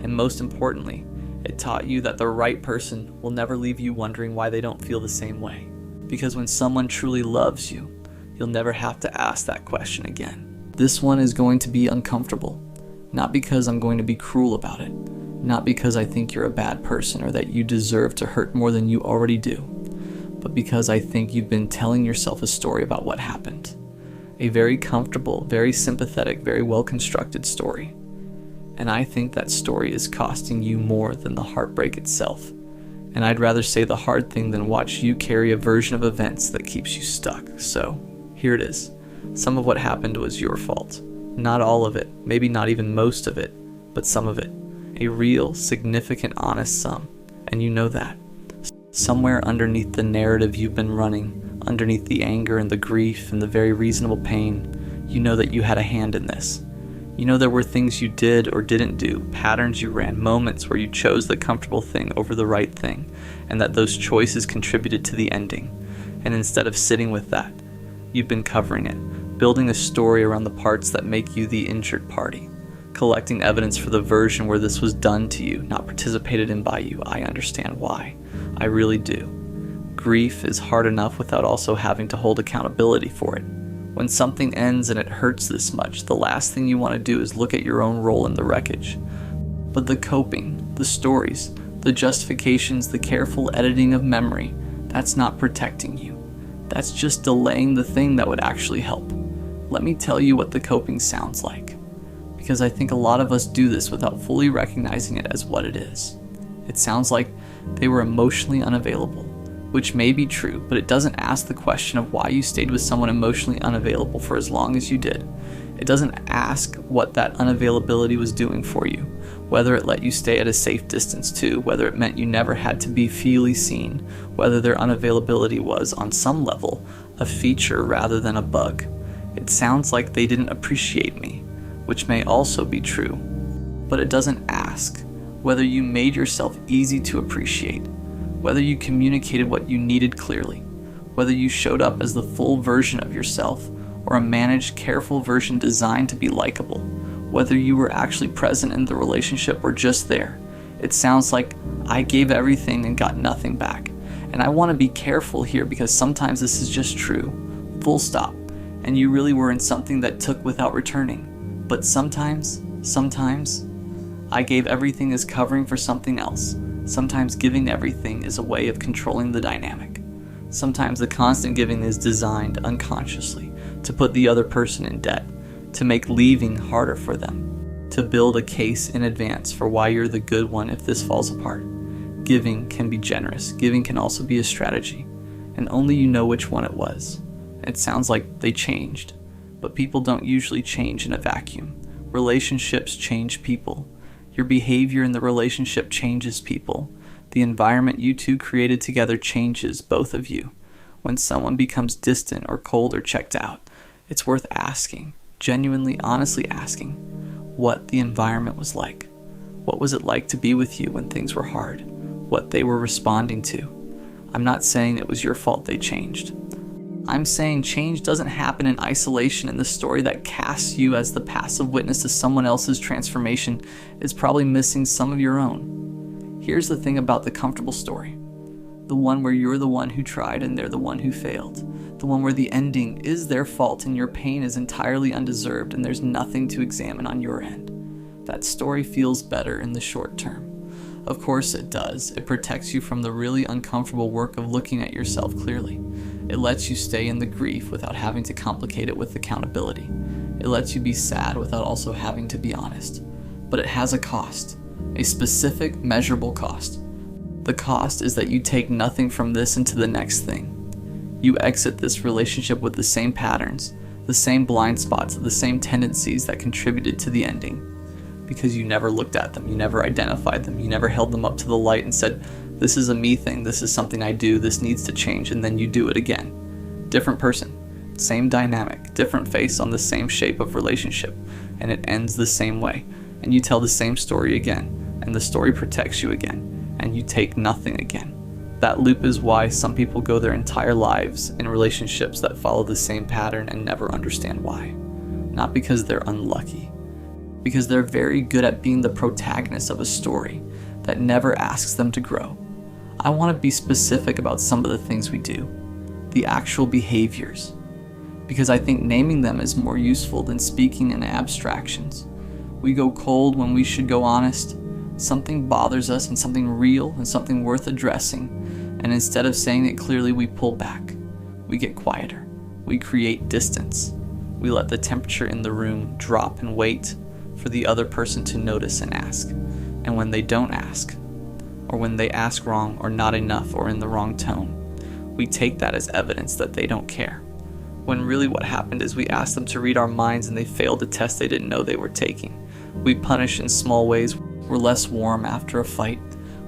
And most importantly, it taught you that the right person will never leave you wondering why they don't feel the same way. Because when someone truly loves you, you'll never have to ask that question again. This one is going to be uncomfortable, not because I'm going to be cruel about it, not because I think you're a bad person or that you deserve to hurt more than you already do, but because I think you've been telling yourself a story about what happened. A very comfortable, very sympathetic, very well-constructed story. And I think that story is costing you more than the heartbreak itself. And I'd rather say the hard thing than watch you carry a version of events that keeps you stuck. So, here it is. Some of what happened was your fault. Not all of it, maybe not even most of it, but some of it. A real, significant, honest sum. And you know that. Somewhere underneath the narrative you've been running, underneath the anger and the grief and the very reasonable pain, you know that you had a hand in this. You know there were things you did or didn't do, patterns you ran, moments where you chose the comfortable thing over the right thing, and that those choices contributed to the ending. And instead of sitting with that, you've been covering it, building a story around the parts that make you the injured party, collecting evidence for the version where this was done to you, not participated in by you. I understand why. I really do. Grief is hard enough without also having to hold accountability for it. When something ends and it hurts this much, the last thing you want to do is look at your own role in the wreckage. But the coping, the stories, the justifications, the careful editing of memory, that's not protecting you. That's just delaying the thing that would actually help. Let me tell you what the coping sounds like. Because I think a lot of us do this without fully recognizing it as what it is. It sounds like they were emotionally unavailable, which may be true, but it doesn't ask the question of why you stayed with someone emotionally unavailable for as long as you did. It doesn't ask what that unavailability was doing for you, whether it let you stay at a safe distance too, whether it meant you never had to be feely seen, whether their unavailability was, on some level, a feature rather than a bug. It sounds like they didn't appreciate me, which may also be true, but it doesn't ask whether you made yourself easy to appreciate, whether you communicated what you needed clearly, whether you showed up as the full version of yourself or a managed, careful version designed to be likable, whether you were actually present in the relationship or just there. It sounds like I gave everything and got nothing back. And I want to be careful here because sometimes this is just true, full stop, and you really were in something that took without returning. But sometimes, I gave everything as covering for something else. Sometimes giving everything is a way of controlling the dynamic. Sometimes the constant giving is designed unconsciously to put the other person in debt, to make leaving harder for them, to build a case in advance for why you're the good one if this falls apart. Giving can be generous. Giving can also be a strategy, and only you know which one it was. It sounds like they changed, but people don't usually change in a vacuum. Relationships change people. Your behavior in the relationship changes people. The environment you two created together changes both of you. When someone becomes distant or cold or checked out, it's worth asking, genuinely, honestly asking, what the environment was like. What was it like to be with you when things were hard? What they were responding to. I'm not saying it was your fault they changed. I'm saying change doesn't happen in isolation, and the story that casts you as the passive witness to someone else's transformation is probably missing some of your own. Here's the thing about the comfortable story. The one where you're the one who tried and they're the one who failed. The one where the ending is their fault and your pain is entirely undeserved and there's nothing to examine on your end. That story feels better in the short term. Of course it does. It protects you from the really uncomfortable work of looking at yourself clearly. It lets you stay in the grief without having to complicate it with accountability. It lets you be sad without also having to be honest. But it has a cost, a specific, measurable cost. The cost is that you take nothing from this into the next thing. You exit this relationship with the same patterns, the same blind spots, the same tendencies that contributed to the ending. Because you never looked at them, you never identified them, you never held them up to the light and said, this is a me thing, this is something I do, this needs to change, and then you do it again. Different person, same dynamic, different face on the same shape of relationship, and it ends the same way. And you tell the same story again, and the story protects you again, and you take nothing again. That loop is why some people go their entire lives in relationships that follow the same pattern and never understand why. Not because they're unlucky, because they're very good at being the protagonist of a story that never asks them to grow. I want to be specific about some of the things we do. the actual behaviors, because I think naming them is more useful than speaking in abstractions. We go cold when we should go honest. Something bothers us and something real and something worth addressing, and instead of saying it clearly, we pull back. We get quieter. We create distance. We let the temperature in the room drop and wait for the other person to notice and ask. And when they don't ask, or when they ask wrong or not enough or in the wrong tone, we take that as evidence that they don't care. When really what happened is we asked them to read our minds and they failed a test they didn't know they were taking. We punish in small ways. We're less warm after a fight.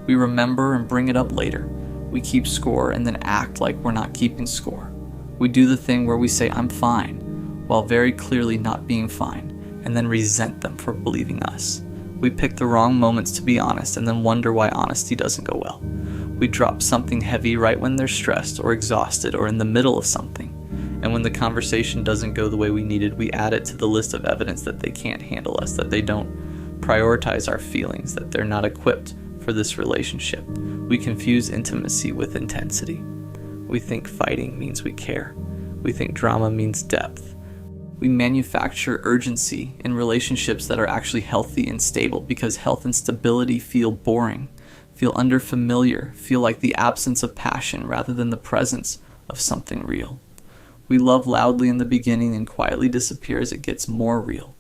We remember and bring it up later. We keep score and then act like we're not keeping score. We do the thing where we say, "I'm fine," while very clearly not being fine, and then resent them for believing us. We pick the wrong moments to be honest and then wonder why honesty doesn't go well. We drop something heavy right when they're stressed or exhausted or in the middle of something. And when the conversation doesn't go the way we needed, we add it to the list of evidence that they can't handle us, that they don't prioritize our feelings, that they're not equipped for this relationship. We confuse intimacy with intensity. We think fighting means we care. We think drama means depth. We manufacture urgency in relationships that are actually healthy and stable because health and stability feel boring, feel unfamiliar, feel like the absence of passion rather than the presence of something real. We love loudly in the beginning and quietly disappear as it gets more real.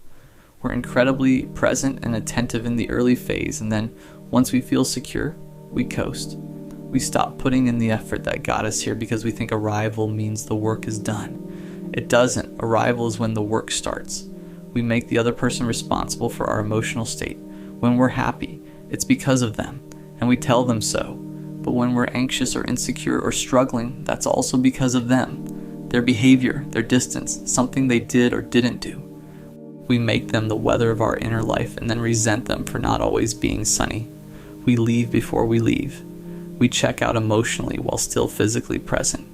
We're incredibly present and attentive in the early phase, and then once we feel secure, we coast. We stop putting in the effort that got us here because we think arrival means the work is done. It doesn't. Arrival is when the work starts. We make the other person responsible for our emotional state. When we're happy, it's because of them, and we tell them so. But when we're anxious or insecure or struggling, that's also because of them. Their behavior, their distance, something they did or didn't do. We make them the weather of our inner life and then resent them for not always being sunny. We leave before we leave. We check out emotionally while still physically present.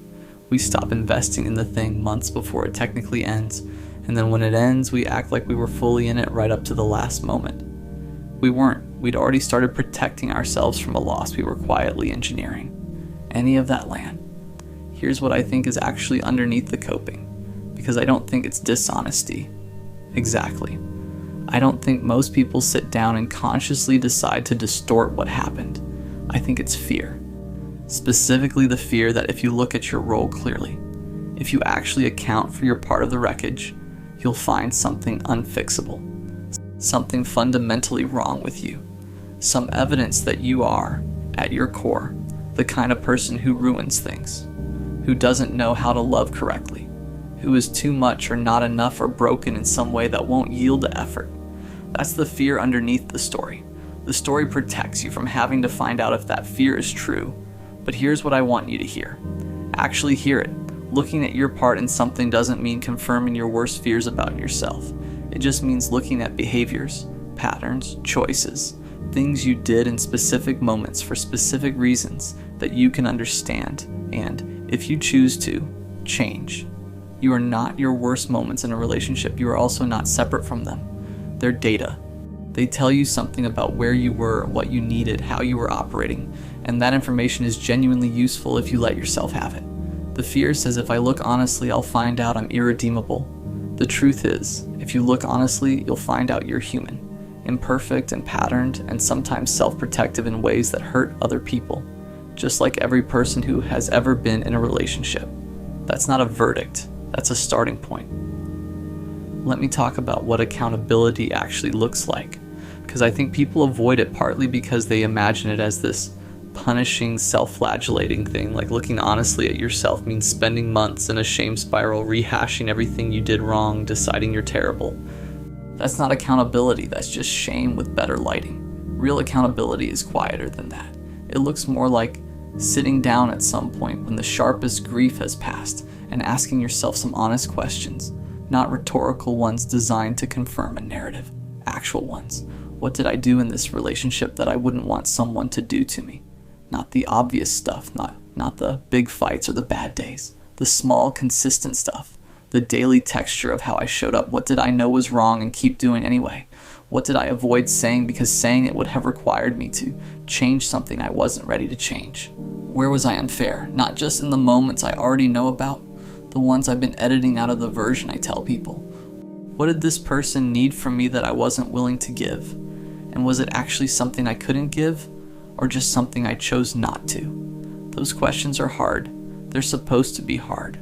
We stop investing in the thing months before it technically ends, and then when it ends, we act like we were fully in it right up to the last moment. We weren't. We'd already started protecting ourselves from a loss we were quietly engineering. Any of that land. Here's what I think is actually underneath the coping, because I don't think it's dishonesty. Exactly. I don't think most people sit down and consciously decide to distort what happened. I think it's fear. Specifically the fear that if you look at your role clearly, if you actually account for your part of the wreckage, you'll find something unfixable, something fundamentally wrong with you, some evidence that you are, at your core, the kind of person who ruins things, who doesn't know how to love correctly, who is too much or not enough or broken in some way that won't yield to effort. That's the fear underneath the story. The story protects you from having to find out if that fear is true. But here's what I want you to hear. Actually hear it. Looking at your part in something doesn't mean confirming your worst fears about yourself. It just means looking at behaviors, patterns, choices, things you did in specific moments for specific reasons that you can understand and, if you choose to, change. You are not your worst moments in a relationship. You are also not separate from them. They're data. They tell you something about where you were, what you needed, how you were operating, and that information is genuinely useful if you let yourself have it. The fear says if I look honestly, I'll find out I'm irredeemable. The truth is, if you look honestly, you'll find out you're human, imperfect and patterned, and sometimes self-protective in ways that hurt other people, just like every person who has ever been in a relationship. That's not a verdict, that's a starting point. Let me talk about what accountability actually looks like, because I think people avoid it partly because they imagine it as this punishing, self-flagellating thing, like looking honestly at yourself means spending months in a shame spiral, rehashing everything you did wrong, deciding you're terrible. That's not accountability, that's just shame with better lighting. Real accountability is quieter than that. It looks more like sitting down at some point when the sharpest grief has passed and asking yourself some honest questions, not rhetorical ones designed to confirm a narrative, actual ones. What did I do in this relationship that I wouldn't want someone to do to me? Not the obvious stuff, not the big fights or the bad days. The small, consistent stuff. The daily texture of how I showed up. What did I know was wrong and keep doing anyway? What did I avoid saying because saying it would have required me to change something I wasn't ready to change? Where was I unfair? Not just in the moments I already know about, the ones I've been editing out of the version I tell people. What did this person need from me that I wasn't willing to give? And was it actually something I couldn't give, or just something I chose not to? Those questions are hard. They're supposed to be hard,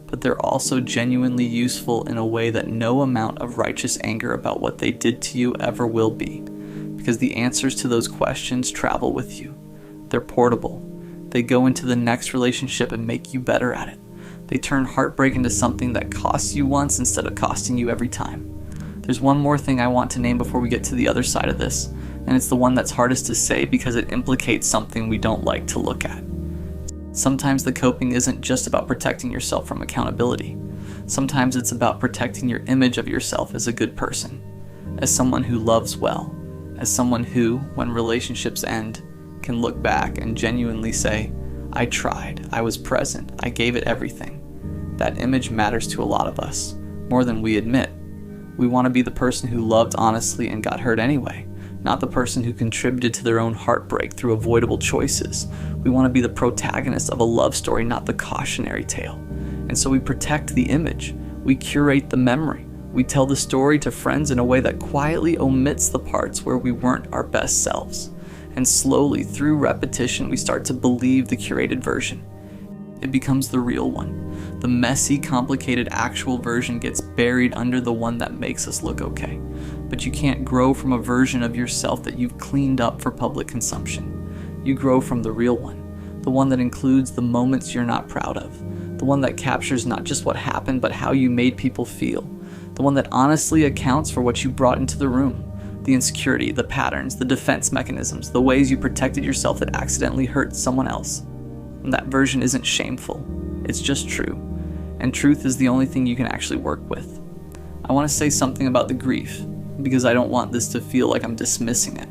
but they're also genuinely useful in a way that no amount of righteous anger about what they did to you ever will be, because the answers to those questions travel with you. They're portable. They go into the next relationship and make you better at it. They turn heartbreak into something that costs you once instead of costing you every time. There's one more thing I want to name before we get to the other side of this, and it's the one that's hardest to say because it implicates something we don't like to look at. Sometimes the coping isn't just about protecting yourself from accountability. Sometimes it's about protecting your image of yourself as a good person, as someone who loves well, as someone who, when relationships end, can look back and genuinely say, I tried, I was present, I gave it everything. That image matters to a lot of us, more than we admit. We want to be the person who loved honestly and got hurt anyway, not the person who contributed to their own heartbreak through avoidable choices. We want to be the protagonist of a love story, not the cautionary tale. And so we protect the image, we curate the memory, we tell the story to friends in a way that quietly omits the parts where we weren't our best selves. And slowly, through repetition, we start to believe the curated version. It becomes the real one. The messy, complicated actual version gets buried under the one that makes us look okay. But you can't grow from a version of yourself that you've cleaned up for public consumption. You grow from the real one, the one that includes the moments you're not proud of, the one that captures not just what happened, but how you made people feel, the one that honestly accounts for what you brought into the room. The insecurity, the patterns, the defense mechanisms, the ways you protected yourself that accidentally hurt someone else. And that version isn't shameful, it's just true. And truth is the only thing you can actually work with. I want to say something about the grief, because I don't want this to feel like I'm dismissing it.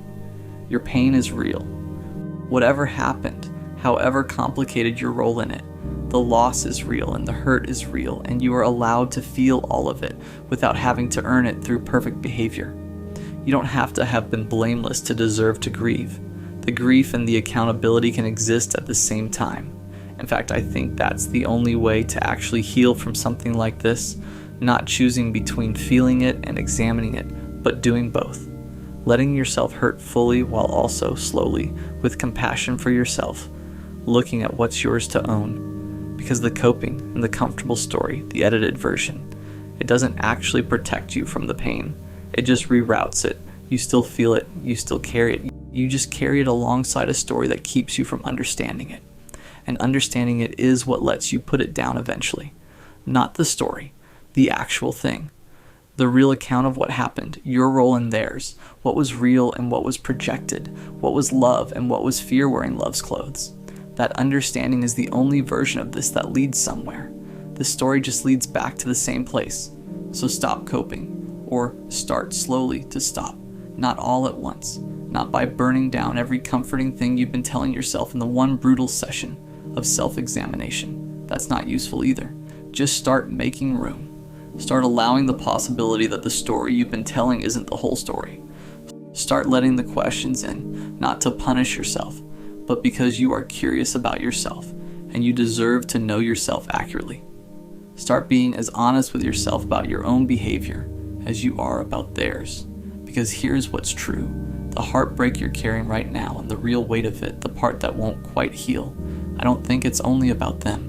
Your pain is real. Whatever happened, however complicated your role in it, the loss is real and the hurt is real, and you are allowed to feel all of it without having to earn it through perfect behavior. You don't have to have been blameless to deserve to grieve. The grief and the accountability can exist at the same time. In fact, I think that's the only way to actually heal from something like this, not choosing between feeling it and examining it, but doing both. Letting yourself hurt fully while also slowly, with compassion for yourself, looking at what's yours to own. Because the coping and the comfortable story, the edited version, it doesn't actually protect you from the pain. It just reroutes it. You still feel it, you still carry it. You just carry it alongside a story that keeps you from understanding it. And understanding it is what lets you put it down eventually. Not the story, the actual thing. The real account of what happened, your role in theirs, what was real and what was projected, what was love and what was fear wearing love's clothes. That understanding is the only version of this that leads somewhere. The story just leads back to the same place. So stop coping. Or start slowly to stop, not all at once, not by burning down every comforting thing you've been telling yourself in the one brutal session of self-examination. That's not useful either. Just start making room. Start allowing the possibility that the story you've been telling isn't the whole story. Start letting the questions in, not to punish yourself, but because you are curious about yourself and you deserve to know yourself accurately. Start being as honest with yourself about your own behavior as you are about theirs. Because here's what's true. The heartbreak you're carrying right now and the real weight of it, the part that won't quite heal, I don't think it's only about them.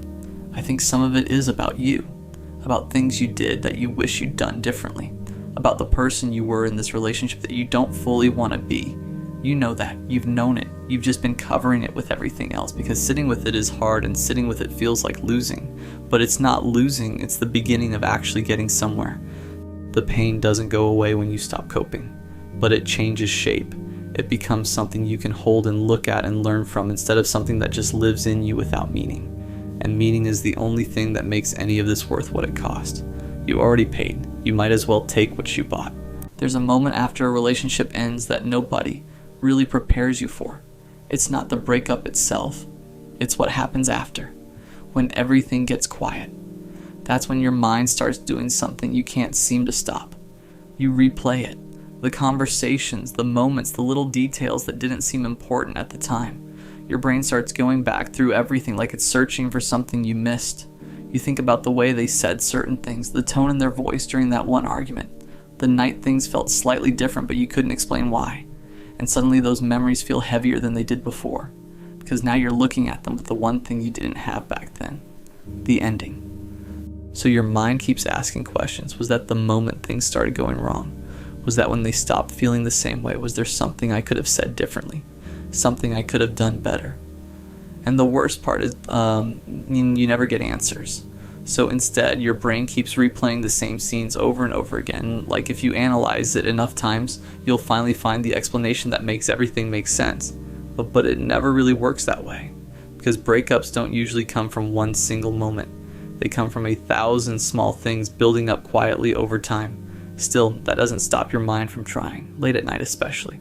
I think some of it is about you. About things you did that you wish you'd done differently. About the person you were in this relationship that you don't fully want to be. You know that. You've known it. You've just been covering it with everything else because sitting with it is hard and sitting with it feels like losing. But it's not losing, it's the beginning of actually getting somewhere. The pain doesn't go away when you stop coping, but it changes shape. It becomes something you can hold and look at and learn from instead of something that just lives in you without meaning. And meaning is the only thing that makes any of this worth what it cost. You already paid. You might as well take what you bought. There's a moment after a relationship ends that nobody really prepares you for. It's not the breakup itself. It's what happens after, when everything gets quiet. That's when your mind starts doing something you can't seem to stop. You replay it. The conversations, the moments, the little details that didn't seem important at the time. Your brain starts going back through everything like it's searching for something you missed. You think about the way they said certain things, the tone in their voice during that one argument, the night things felt slightly different but you couldn't explain why. And suddenly those memories feel heavier than they did before, because now you're looking at them with the one thing you didn't have back then, the ending. So your mind keeps asking questions. Was that the moment things started going wrong? Was that when they stopped feeling the same way? Was there something I could have said differently? Something I could have done better? And the worst part is you never get answers. So instead, your brain keeps replaying the same scenes over and over again. Like if you analyze it enough times, you'll finally find the explanation that makes everything make sense. But it never really works that way, because breakups don't usually come from one single moment. They come from 1,000 small things building up quietly over time. Still, that doesn't stop your mind from trying, late at night especially,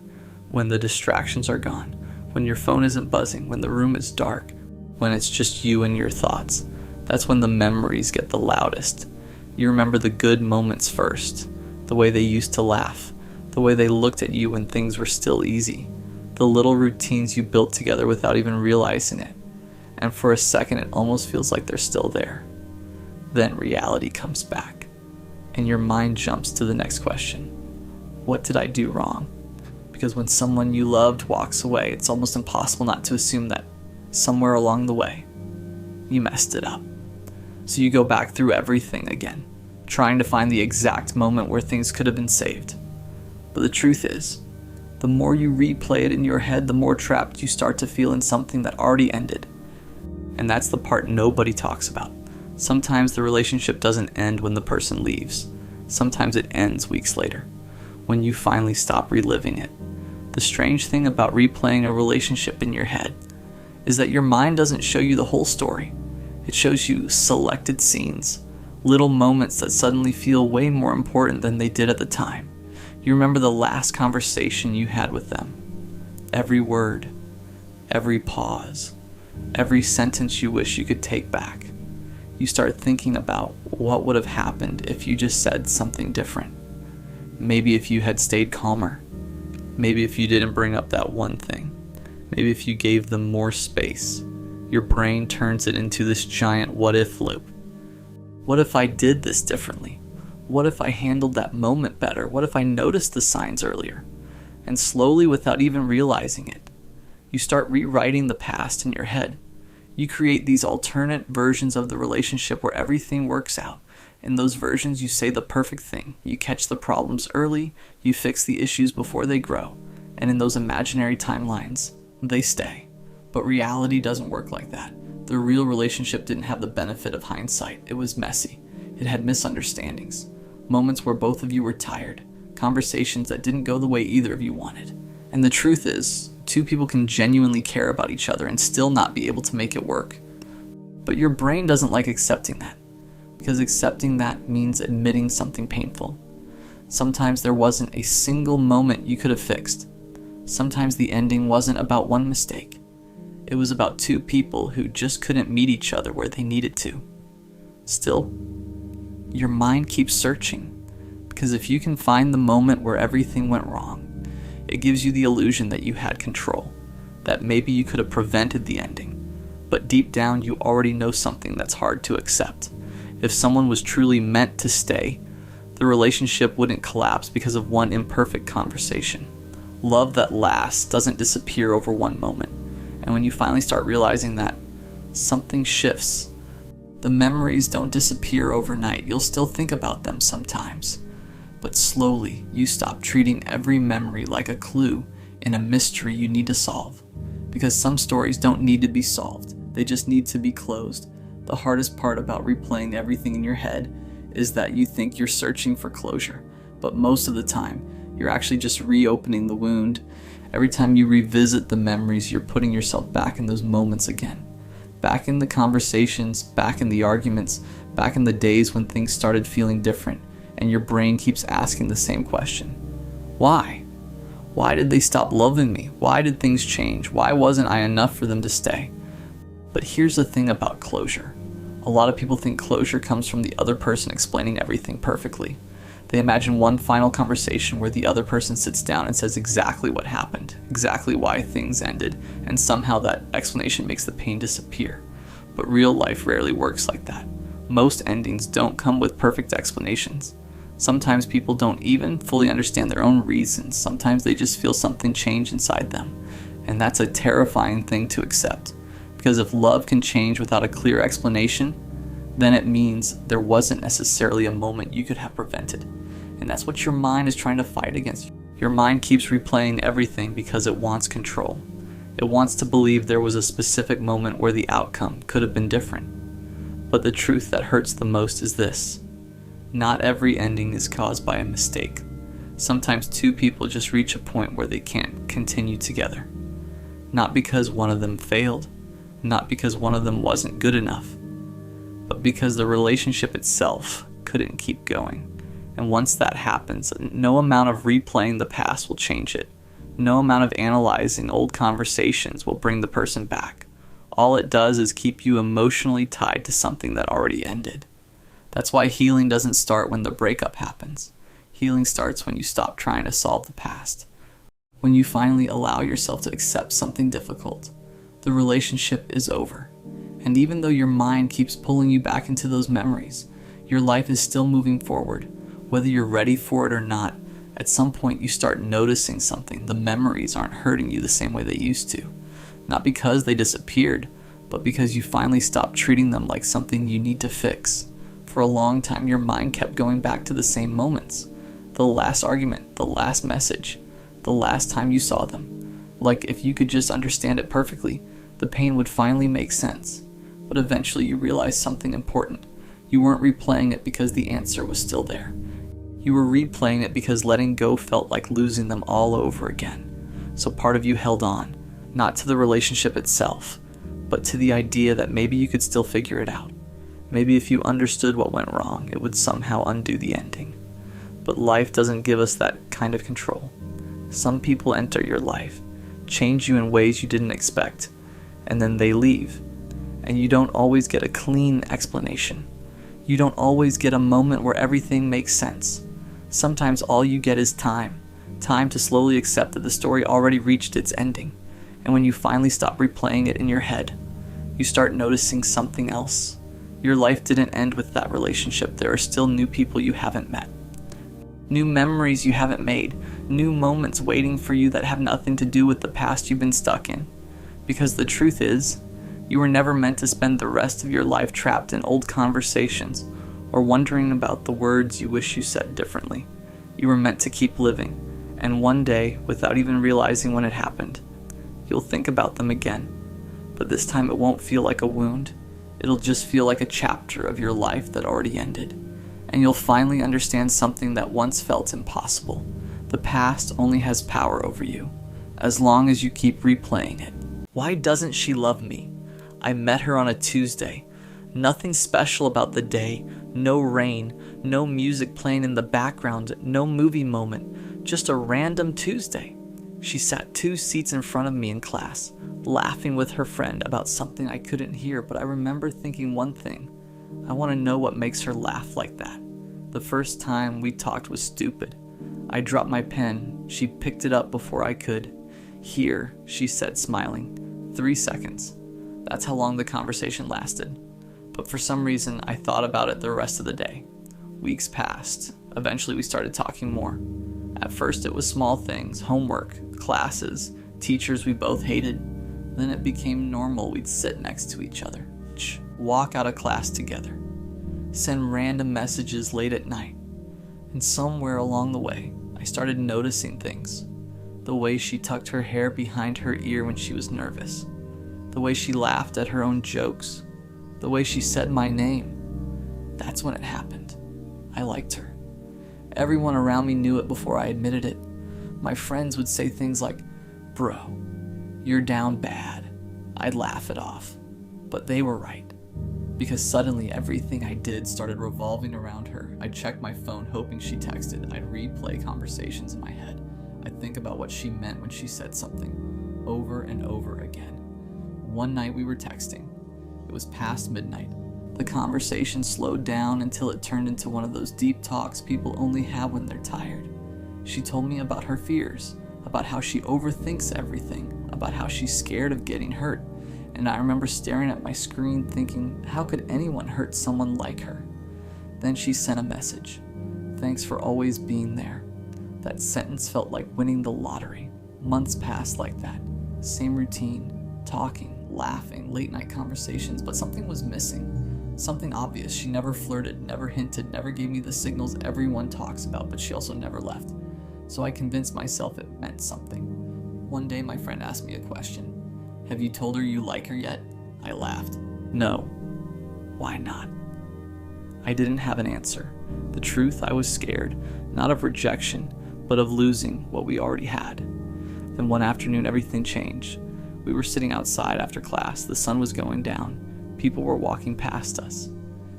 when the distractions are gone, when your phone isn't buzzing, when the room is dark, when it's just you and your thoughts. That's when the memories get the loudest. You remember the good moments first, the way they used to laugh, the way they looked at you when things were still easy, the little routines you built together without even realizing it. And for a second, it almost feels like they're still there. Then reality comes back, and your mind jumps to the next question. What did I do wrong? Because when someone you loved walks away, it's almost impossible not to assume that somewhere along the way, you messed it up. So you go back through everything again, trying to find the exact moment where things could have been saved. But the truth is, the more you replay it in your head, the more trapped you start to feel in something that already ended. And that's the part nobody talks about. Sometimes the relationship doesn't end when the person leaves. Sometimes it ends weeks later, when you finally stop reliving it. The strange thing about replaying a relationship in your head is that your mind doesn't show you the whole story. It shows you selected scenes, little moments that suddenly feel way more important than they did at the time. You remember the last conversation you had with them. Every word, every pause, every sentence you wish you could take back. You start thinking about what would have happened if you just said something different. Maybe if you had stayed calmer. Maybe if you didn't bring up that one thing. Maybe if you gave them more space. Your brain turns it into this giant what-if loop. What if I did this differently? What if I handled that moment better? What if I noticed the signs earlier? And slowly, without even realizing it, you start rewriting the past in your head. You create these alternate versions of the relationship where everything works out. In those versions, you say the perfect thing. You catch the problems early, you fix the issues before they grow. And in those imaginary timelines, they stay. But reality doesn't work like that. The real relationship didn't have the benefit of hindsight. It was messy. It had misunderstandings. Moments where both of you were tired. Conversations that didn't go the way either of you wanted. And the truth is, two people can genuinely care about each other and still not be able to make it work. But your brain doesn't like accepting that, because accepting that means admitting something painful. Sometimes there wasn't a single moment you could have fixed. Sometimes the ending wasn't about one mistake. It was about two people who just couldn't meet each other where they needed to. Still, your mind keeps searching, because if you can find the moment where everything went wrong, it gives you the illusion that you had control, that maybe you could have prevented the ending. But deep down, you already know something that's hard to accept. If someone was truly meant to stay, the relationship wouldn't collapse because of one imperfect conversation. Love that lasts doesn't disappear over one moment. And when you finally start realizing that, something shifts. The memories don't disappear overnight. You'll still think about them sometimes. But slowly, you stop treating every memory like a clue in a mystery you need to solve. Because some stories don't need to be solved. They just need to be closed. The hardest part about replaying everything in your head is that you think you're searching for closure. But most of the time, you're actually just reopening the wound. Every time you revisit the memories, you're putting yourself back in those moments again. Back in the conversations, back in the arguments, back in the days when things started feeling different. And your brain keeps asking the same question. Why? Why did they stop loving me? Why did things change? Why wasn't I enough for them to stay? But here's the thing about closure. A lot of people think closure comes from the other person explaining everything perfectly. They imagine one final conversation where the other person sits down and says exactly what happened, exactly why things ended, and somehow that explanation makes the pain disappear. But real life rarely works like that. Most endings don't come with perfect explanations. Sometimes people don't even fully understand their own reasons. Sometimes they just feel something change inside them. And that's a terrifying thing to accept. Because if love can change without a clear explanation, then it means there wasn't necessarily a moment you could have prevented. And that's what your mind is trying to fight against. Your mind keeps replaying everything because it wants control. It wants to believe there was a specific moment where the outcome could have been different. But the truth that hurts the most is this: not every ending is caused by a mistake. Sometimes two people just reach a point where they can't continue together. Not because one of them failed, not because one of them wasn't good enough, but because the relationship itself couldn't keep going. And once that happens, no amount of replaying the past will change it. No amount of analyzing old conversations will bring the person back. All it does is keep you emotionally tied to something that already ended. That's why healing doesn't start when the breakup happens. Healing starts when you stop trying to solve the past. When you finally allow yourself to accept something difficult. The relationship is over. And even though your mind keeps pulling you back into those memories, your life is still moving forward. Whether you're ready for it or not, at some point you start noticing something. The memories aren't hurting you the same way they used to. Not because they disappeared, but because you finally stopped treating them like something you need to fix. For a long time, your mind kept going back to the same moments. The last argument, the last message, the last time you saw them. Like if you could just understand it perfectly, the pain would finally make sense. But eventually you realized something important. You weren't replaying it because the answer was still there. You were replaying it because letting go felt like losing them all over again. So part of you held on, not to the relationship itself, but to the idea that maybe you could still figure it out. Maybe if you understood what went wrong, it would somehow undo the ending. But life doesn't give us that kind of control. Some people enter your life, change you in ways you didn't expect, and then they leave. And you don't always get a clean explanation. You don't always get a moment where everything makes sense. Sometimes all you get is time to slowly accept that the story already reached its ending. And when you finally stop replaying it in your head, you start noticing something else. Your life didn't end with that relationship. There are still new people you haven't met. New memories you haven't made. New moments waiting for you that have nothing to do with the past you've been stuck in. Because the truth is, you were never meant to spend the rest of your life trapped in old conversations or wondering about the words you wish you said differently. You were meant to keep living, and one day, without even realizing when it happened, you'll think about them again. But this time it won't feel like a wound. It'll just feel like a chapter of your life that already ended. And you'll finally understand something that once felt impossible. The past only has power over you, as long as you keep replaying it. Why doesn't she love me? I met her on a Tuesday. Nothing special about the day. No rain. No music playing in the background. No movie moment. Just a random Tuesday. She sat 2 seats in front of me in class, laughing with her friend about something I couldn't hear, but I remember thinking one thing. I want to know what makes her laugh like that. The first time we talked was stupid. I dropped my pen. She picked it up before I could. Here, she said, smiling. 3 seconds. That's how long the conversation lasted. But for some reason, I thought about it the rest of the day. Weeks passed. Eventually, we started talking more. At first, it was small things, homework, classes, teachers we both hated. Then it became normal. We'd sit next to each other, walk out of class together, send random messages late at night. And somewhere along the way, I started noticing things. The way she tucked her hair behind her ear when she was nervous. The way she laughed at her own jokes. The way she said my name. That's when it happened. I liked her. Everyone around me knew it before I admitted it. My friends would say things like, "Bro, you're down bad." I'd laugh it off. But they were right. Because suddenly everything I did started revolving around her. I'd check my phone hoping she texted. I'd replay conversations in my head. I'd think about what she meant when she said something, over and over again. One night we were texting. It was past midnight. The conversation slowed down until it turned into one of those deep talks people only have when they're tired. She told me about her fears, about how she overthinks everything, about how she's scared of getting hurt, and I remember staring at my screen thinking, how could anyone hurt someone like her? Then she sent a message. Thanks for always being there. That sentence felt like winning the lottery. Months passed like that. Same routine, talking, laughing, late night conversations, but something was missing. Something obvious. She never flirted, never hinted, never gave me the signals everyone talks about, but she also never left. So I convinced myself it meant something. One day my friend asked me a question. Have you told her you like her yet? I laughed. No. Why not? I didn't have an answer. The truth, I was scared, not of rejection, but of losing what we already had. Then one afternoon everything changed. We were sitting outside after class. The sun was going down. People were walking past us.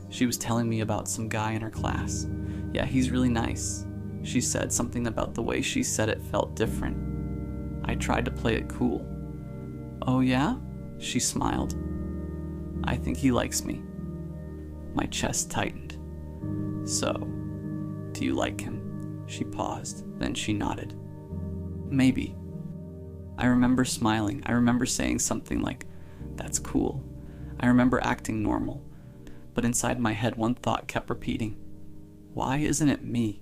She was telling me about some guy in her class. Yeah, he's really nice. She said something about the way she said it felt different. I tried to play it cool. Oh yeah? She smiled. I think he likes me. My chest tightened. So, do you like him? She paused, then she nodded. Maybe. I remember smiling. I remember saying something like, that's cool. I remember acting normal, but inside my head one thought kept repeating, why isn't it me?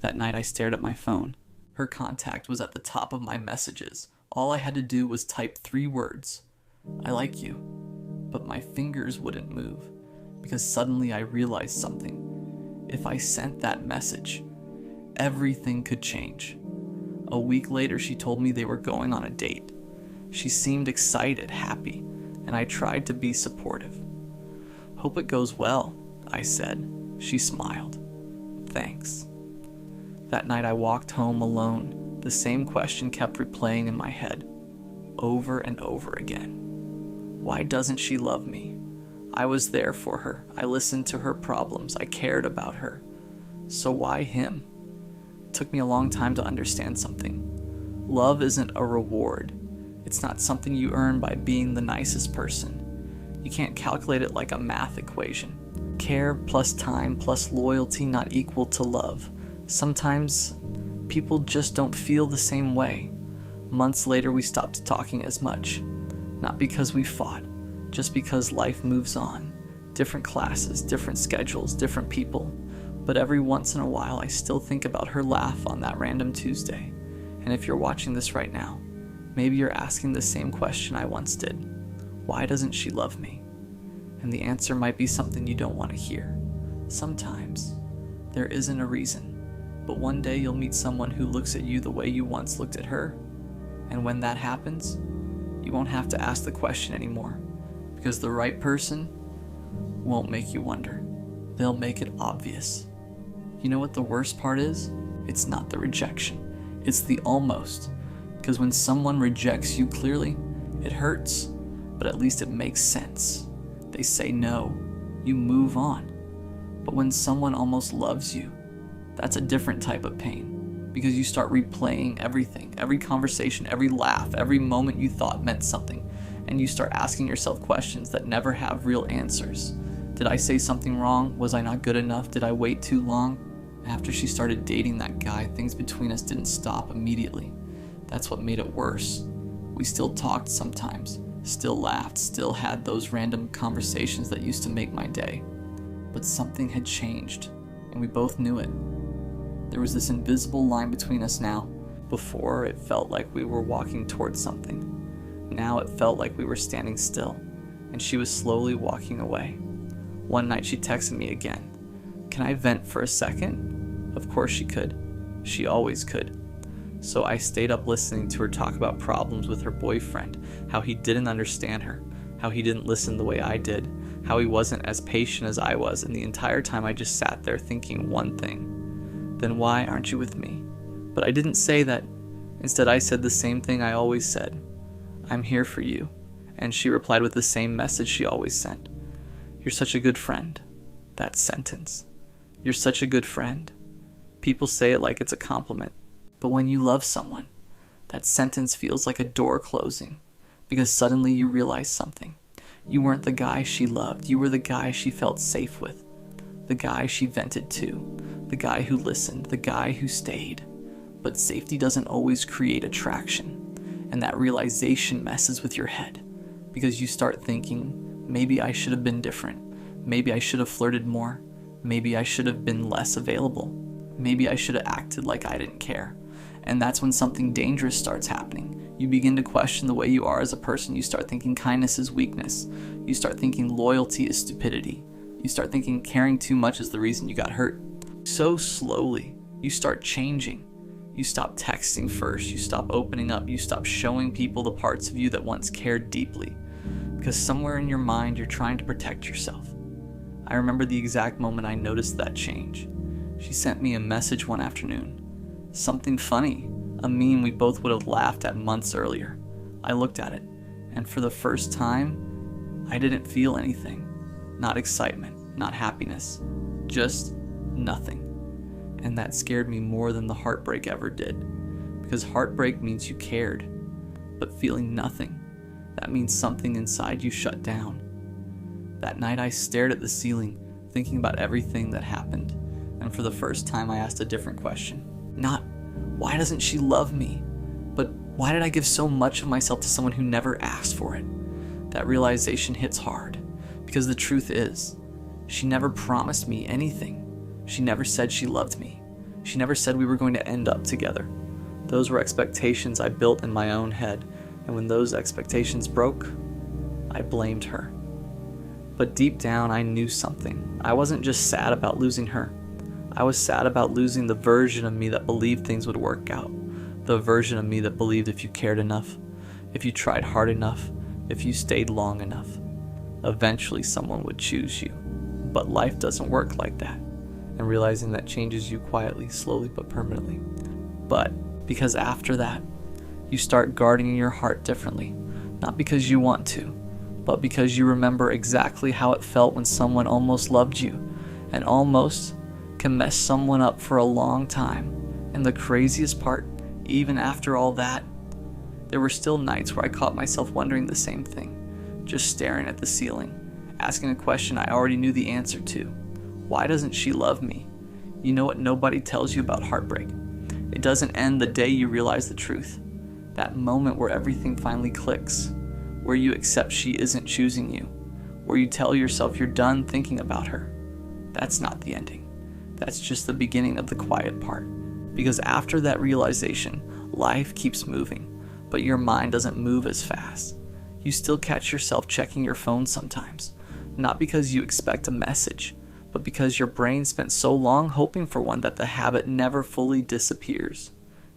That night I stared at my phone. Her contact was at the top of my messages. All I had to do was type 3 words. I like you. But my fingers wouldn't move, because suddenly I realized something. If I sent that message, everything could change. A week later she told me they were going on a date. She seemed excited, happy, and I tried to be supportive. Hope it goes well, I said. She smiled. Thanks. That night I walked home alone. The same question kept replaying in my head, over and over again. Why doesn't she love me? I was there for her. I listened to her problems. I cared about her. So why him? It took me a long time to understand something. Love isn't a reward. It's not something you earn by being the nicest person. You can't calculate it like a math equation. Care plus time plus loyalty not equal to love. Sometimes people just don't feel the same way. Months later we stopped talking as much. Not because we fought, just because life moves on. Different classes, different schedules, different people. But every once in a while I still think about her laugh on that random Tuesday. And if you're watching this right now, maybe you're asking the same question I once did. Why doesn't she love me? And the answer might be something you don't want to hear. Sometimes there isn't a reason, but one day you'll meet someone who looks at you the way you once looked at her. And when that happens, you won't have to ask the question anymore, because the right person won't make you wonder. They'll make it obvious. You know what the worst part is? It's not the rejection. It's the almost. Because when someone rejects you clearly, it hurts, but at least it makes sense. They say no, you move on. But when someone almost loves you, that's a different type of pain, because you start replaying everything, every conversation, every laugh, every moment you thought meant something, and you start asking yourself questions that never have real answers. Did I say something wrong? Was I not good enough? Did I wait too long? After she started dating that guy, things between us didn't stop immediately. That's what made it worse. We still talked sometimes, still laughed, still had those random conversations that used to make my day. But something had changed, and we both knew it. There was this invisible line between us now. Before, it felt like we were walking towards something. Now it felt like we were standing still, and she was slowly walking away. One night she texted me again. Can I vent for a second? Of course she could. She always could. So I stayed up listening to her talk about problems with her boyfriend, how he didn't understand her, how he didn't listen the way I did, how he wasn't as patient as I was, and the entire time I just sat there thinking one thing. Then why aren't you with me? But I didn't say that. Instead I said the same thing I always said. I'm here for you. And she replied with the same message she always sent. You're such a good friend. That sentence. You're such a good friend. People say it like it's a compliment. But when you love someone, that sentence feels like a door closing, because suddenly you realize something. You weren't the guy she loved. You were the guy she felt safe with. The guy she vented to. The guy who listened. The guy who stayed. But safety doesn't always create attraction. And that realization messes with your head. Because you start thinking, maybe I should have been different. Maybe I should have flirted more. Maybe I should have been less available. Maybe I should have acted like I didn't care. And that's when something dangerous starts happening. You begin to question the way you are as a person. You start thinking kindness is weakness. You start thinking loyalty is stupidity. You start thinking caring too much is the reason you got hurt. So slowly, you start changing. You stop texting first. You stop opening up. You stop showing people the parts of you that once cared deeply. Because somewhere in your mind, you're trying to protect yourself. I remember the exact moment I noticed that change. She sent me a message one afternoon. Something funny, a meme we both would have laughed at months earlier. I looked at it, and for the first time, I didn't feel anything. Not excitement, not happiness, just nothing. And that scared me more than the heartbreak ever did. Because heartbreak means you cared, but feeling nothing, that means something inside you shut down. That night I stared at the ceiling, thinking about everything that happened. And for the first time I asked a different question. Not, why doesn't she love me? But why did I give so much of myself to someone who never asked for it? That realization hits hard. Because the truth is, she never promised me anything. She never said she loved me. She never said we were going to end up together. Those were expectations I built in my own head. And when those expectations broke, I blamed her. But deep down, I knew something. I wasn't just sad about losing her. I was sad about losing the version of me that believed things would work out. The version of me that believed if you cared enough, if you tried hard enough, if you stayed long enough, eventually someone would choose you. But life doesn't work like that. And realizing that changes you quietly, slowly, but permanently. But because after that, you start guarding your heart differently. Not because you want to, but because you remember exactly how it felt when someone almost loved you. And almost can mess someone up for a long time. And the craziest part, even after all that, there were still nights where I caught myself wondering the same thing. Just staring at the ceiling, asking a question I already knew the answer to. Why doesn't she love me? You know what nobody tells you about heartbreak? It doesn't end the day you realize the truth. That moment where everything finally clicks. Where you accept she isn't choosing you. Where you tell yourself you're done thinking about her. That's not the ending. That's just the beginning of the quiet part. Because after that realization, life keeps moving, but your mind doesn't move as fast. You still catch yourself checking your phone sometimes. Not because you expect a message, but because your brain spent so long hoping for one that the habit never fully disappears.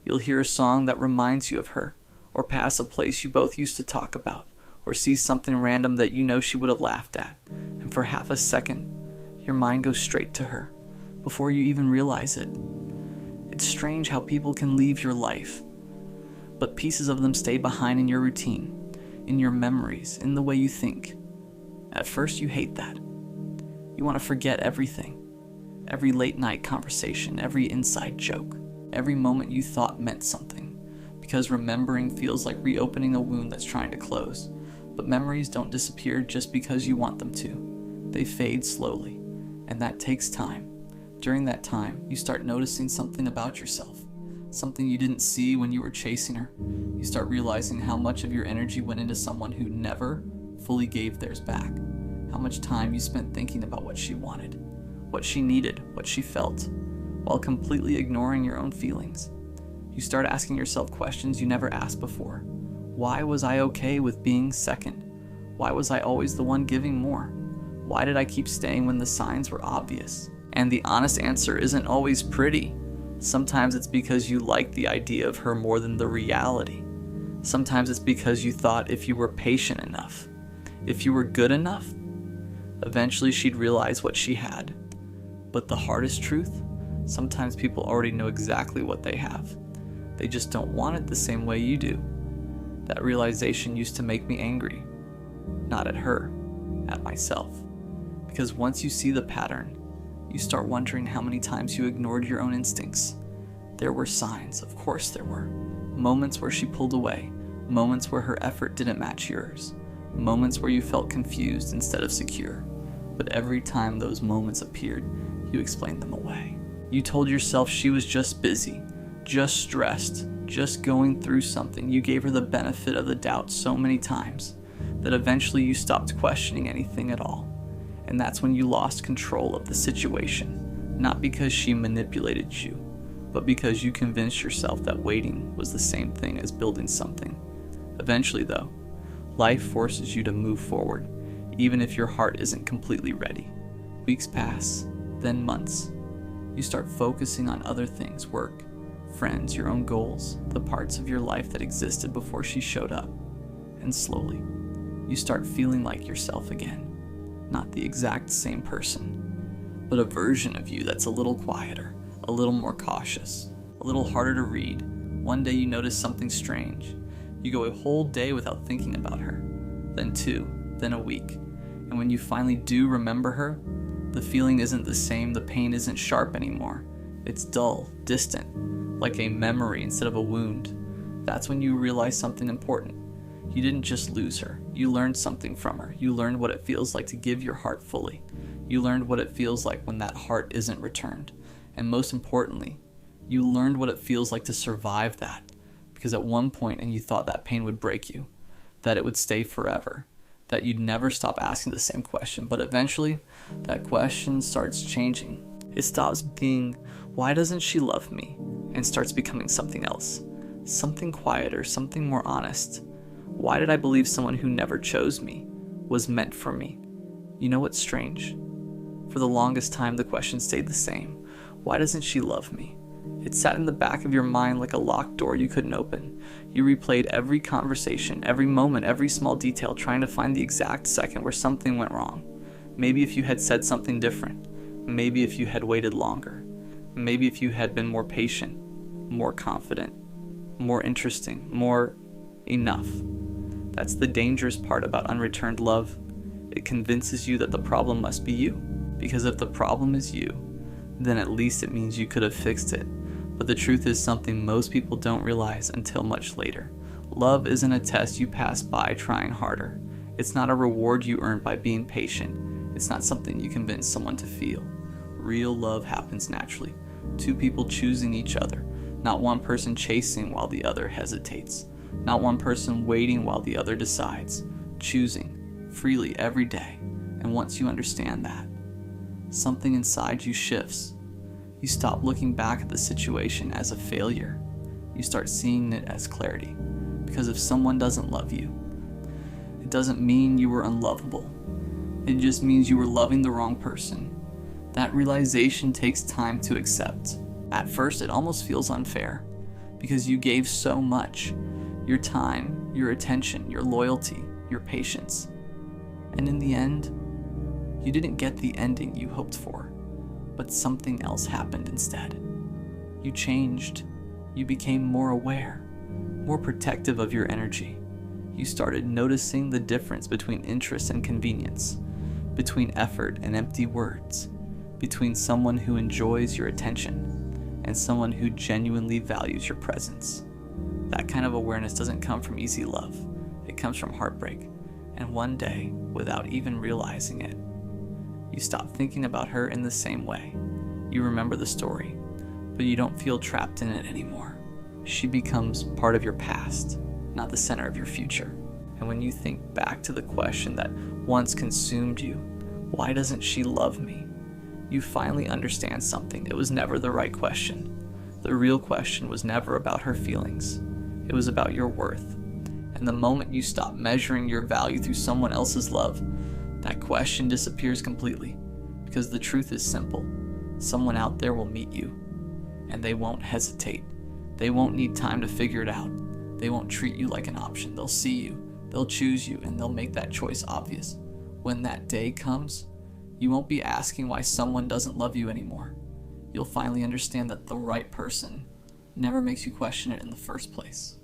You'll hear a song that reminds you of her, or pass a place you both used to talk about, or see something random that you know she would have laughed at, and for half a second, your mind goes straight to her, before you even realize it. It's strange how people can leave your life, but pieces of them stay behind in your routine, in your memories, in the way you think. At first you hate that. You want to forget everything. Every late night conversation, every inside joke, every moment you thought meant something, because remembering feels like reopening a wound that's trying to close. But memories don't disappear just because you want them to. They fade slowly, and that takes time. During that time, you start noticing something about yourself, something you didn't see when you were chasing her. You start realizing how much of your energy went into someone who never fully gave theirs back, how much time you spent thinking about what she wanted, what she needed, what she felt, while completely ignoring your own feelings. You start asking yourself questions you never asked before. Why was I okay with being second? Why was I always the one giving more? Why did I keep staying when the signs were obvious? And the honest answer isn't always pretty. Sometimes it's because you liked the idea of her more than the reality. Sometimes it's because you thought if you were patient enough, if you were good enough, eventually she'd realize what she had. But the hardest truth, sometimes people already know exactly what they have. They just don't want it the same way you do. That realization used to make me angry. Not at her, at myself. Because once you see the pattern, you start wondering how many times you ignored your own instincts. There were signs, of course there were. Moments where she pulled away, moments where her effort didn't match yours, moments where you felt confused instead of secure. But every time those moments appeared, you explained them away. You told yourself she was just busy, just stressed, just going through something. You gave her the benefit of the doubt so many times that eventually you stopped questioning anything at all. And that's when you lost control of the situation, not because she manipulated you, but because you convinced yourself that waiting was the same thing as building something. Eventually, though, life forces you to move forward, even if your heart isn't completely ready. Weeks pass, then months. You start focusing on other things, work, friends, your own goals, the parts of your life that existed before she showed up. And slowly, you start feeling like yourself again. Not the exact same person, but a version of you that's a little quieter, a little more cautious, a little harder to read. One day you notice something strange. You go a whole day without thinking about her, then 2, then a week. And when you finally do remember her, the feeling isn't the same, the pain isn't sharp anymore. It's dull, distant, like a memory instead of a wound. That's when you realize something important. You didn't just lose her. You learned something from her. You learned what it feels like to give your heart fully. You learned what it feels like when that heart isn't returned. And most importantly, you learned what it feels like to survive that. Because at one point, and you thought that pain would break you, that it would stay forever, that you'd never stop asking the same question. But eventually, that question starts changing. It stops being, why doesn't she love me? And starts becoming something else. Something quieter, something more honest. Why did I believe someone who never chose me was meant for me? You know what's strange? For the longest time, the question stayed the same. Why doesn't she love me? It sat in the back of your mind like a locked door you couldn't open. You replayed every conversation, every moment, every small detail, trying to find the exact second where something went wrong. Maybe if you had said something different. Maybe if you had waited longer. Maybe if you had been more patient, more confident, more interesting, more enough. That's the dangerous part about unreturned love. It convinces you that the problem must be you. Because if the problem is you, then at least it means you could have fixed it. But the truth is something most people don't realize until much later. Love isn't a test you pass by trying harder. It's not a reward you earn by being patient. It's not something you convince someone to feel. Real love happens naturally. 2 people choosing each other, not one person chasing while the other hesitates. Not one person waiting while the other decides. Choosing freely every day. And once you understand that, something inside you shifts. You stop looking back at the situation as a failure. You start seeing it as clarity. Because if someone doesn't love you, it doesn't mean you were unlovable. It just means you were loving the wrong person. That realization takes time to accept. At first, it almost feels unfair. Because you gave so much. Your time, your attention, your loyalty, your patience. And in the end, you didn't get the ending you hoped for, but something else happened instead. You changed. You became more aware, more protective of your energy. You started noticing the difference between interest and convenience, between effort and empty words, between someone who enjoys your attention and someone who genuinely values your presence. That kind of awareness doesn't come from easy love. It comes from heartbreak. And one day, without even realizing it, you stop thinking about her in the same way. You remember the story, but you don't feel trapped in it anymore. She becomes part of your past, not the center of your future. And when you think back to the question that once consumed you, why doesn't she love me? You finally understand something. It was never the right question. The real question was never about her feelings. It was about your worth. And the moment you stop measuring your value through someone else's love, that question disappears completely. Because the truth is simple. Someone out there will meet you. And they won't hesitate. They won't need time to figure it out. They won't treat you like an option. They'll see you. They'll choose you. And they'll make that choice obvious. When that day comes, you won't be asking why someone doesn't love you anymore. You'll finally understand that the right person never makes you question it in the first place.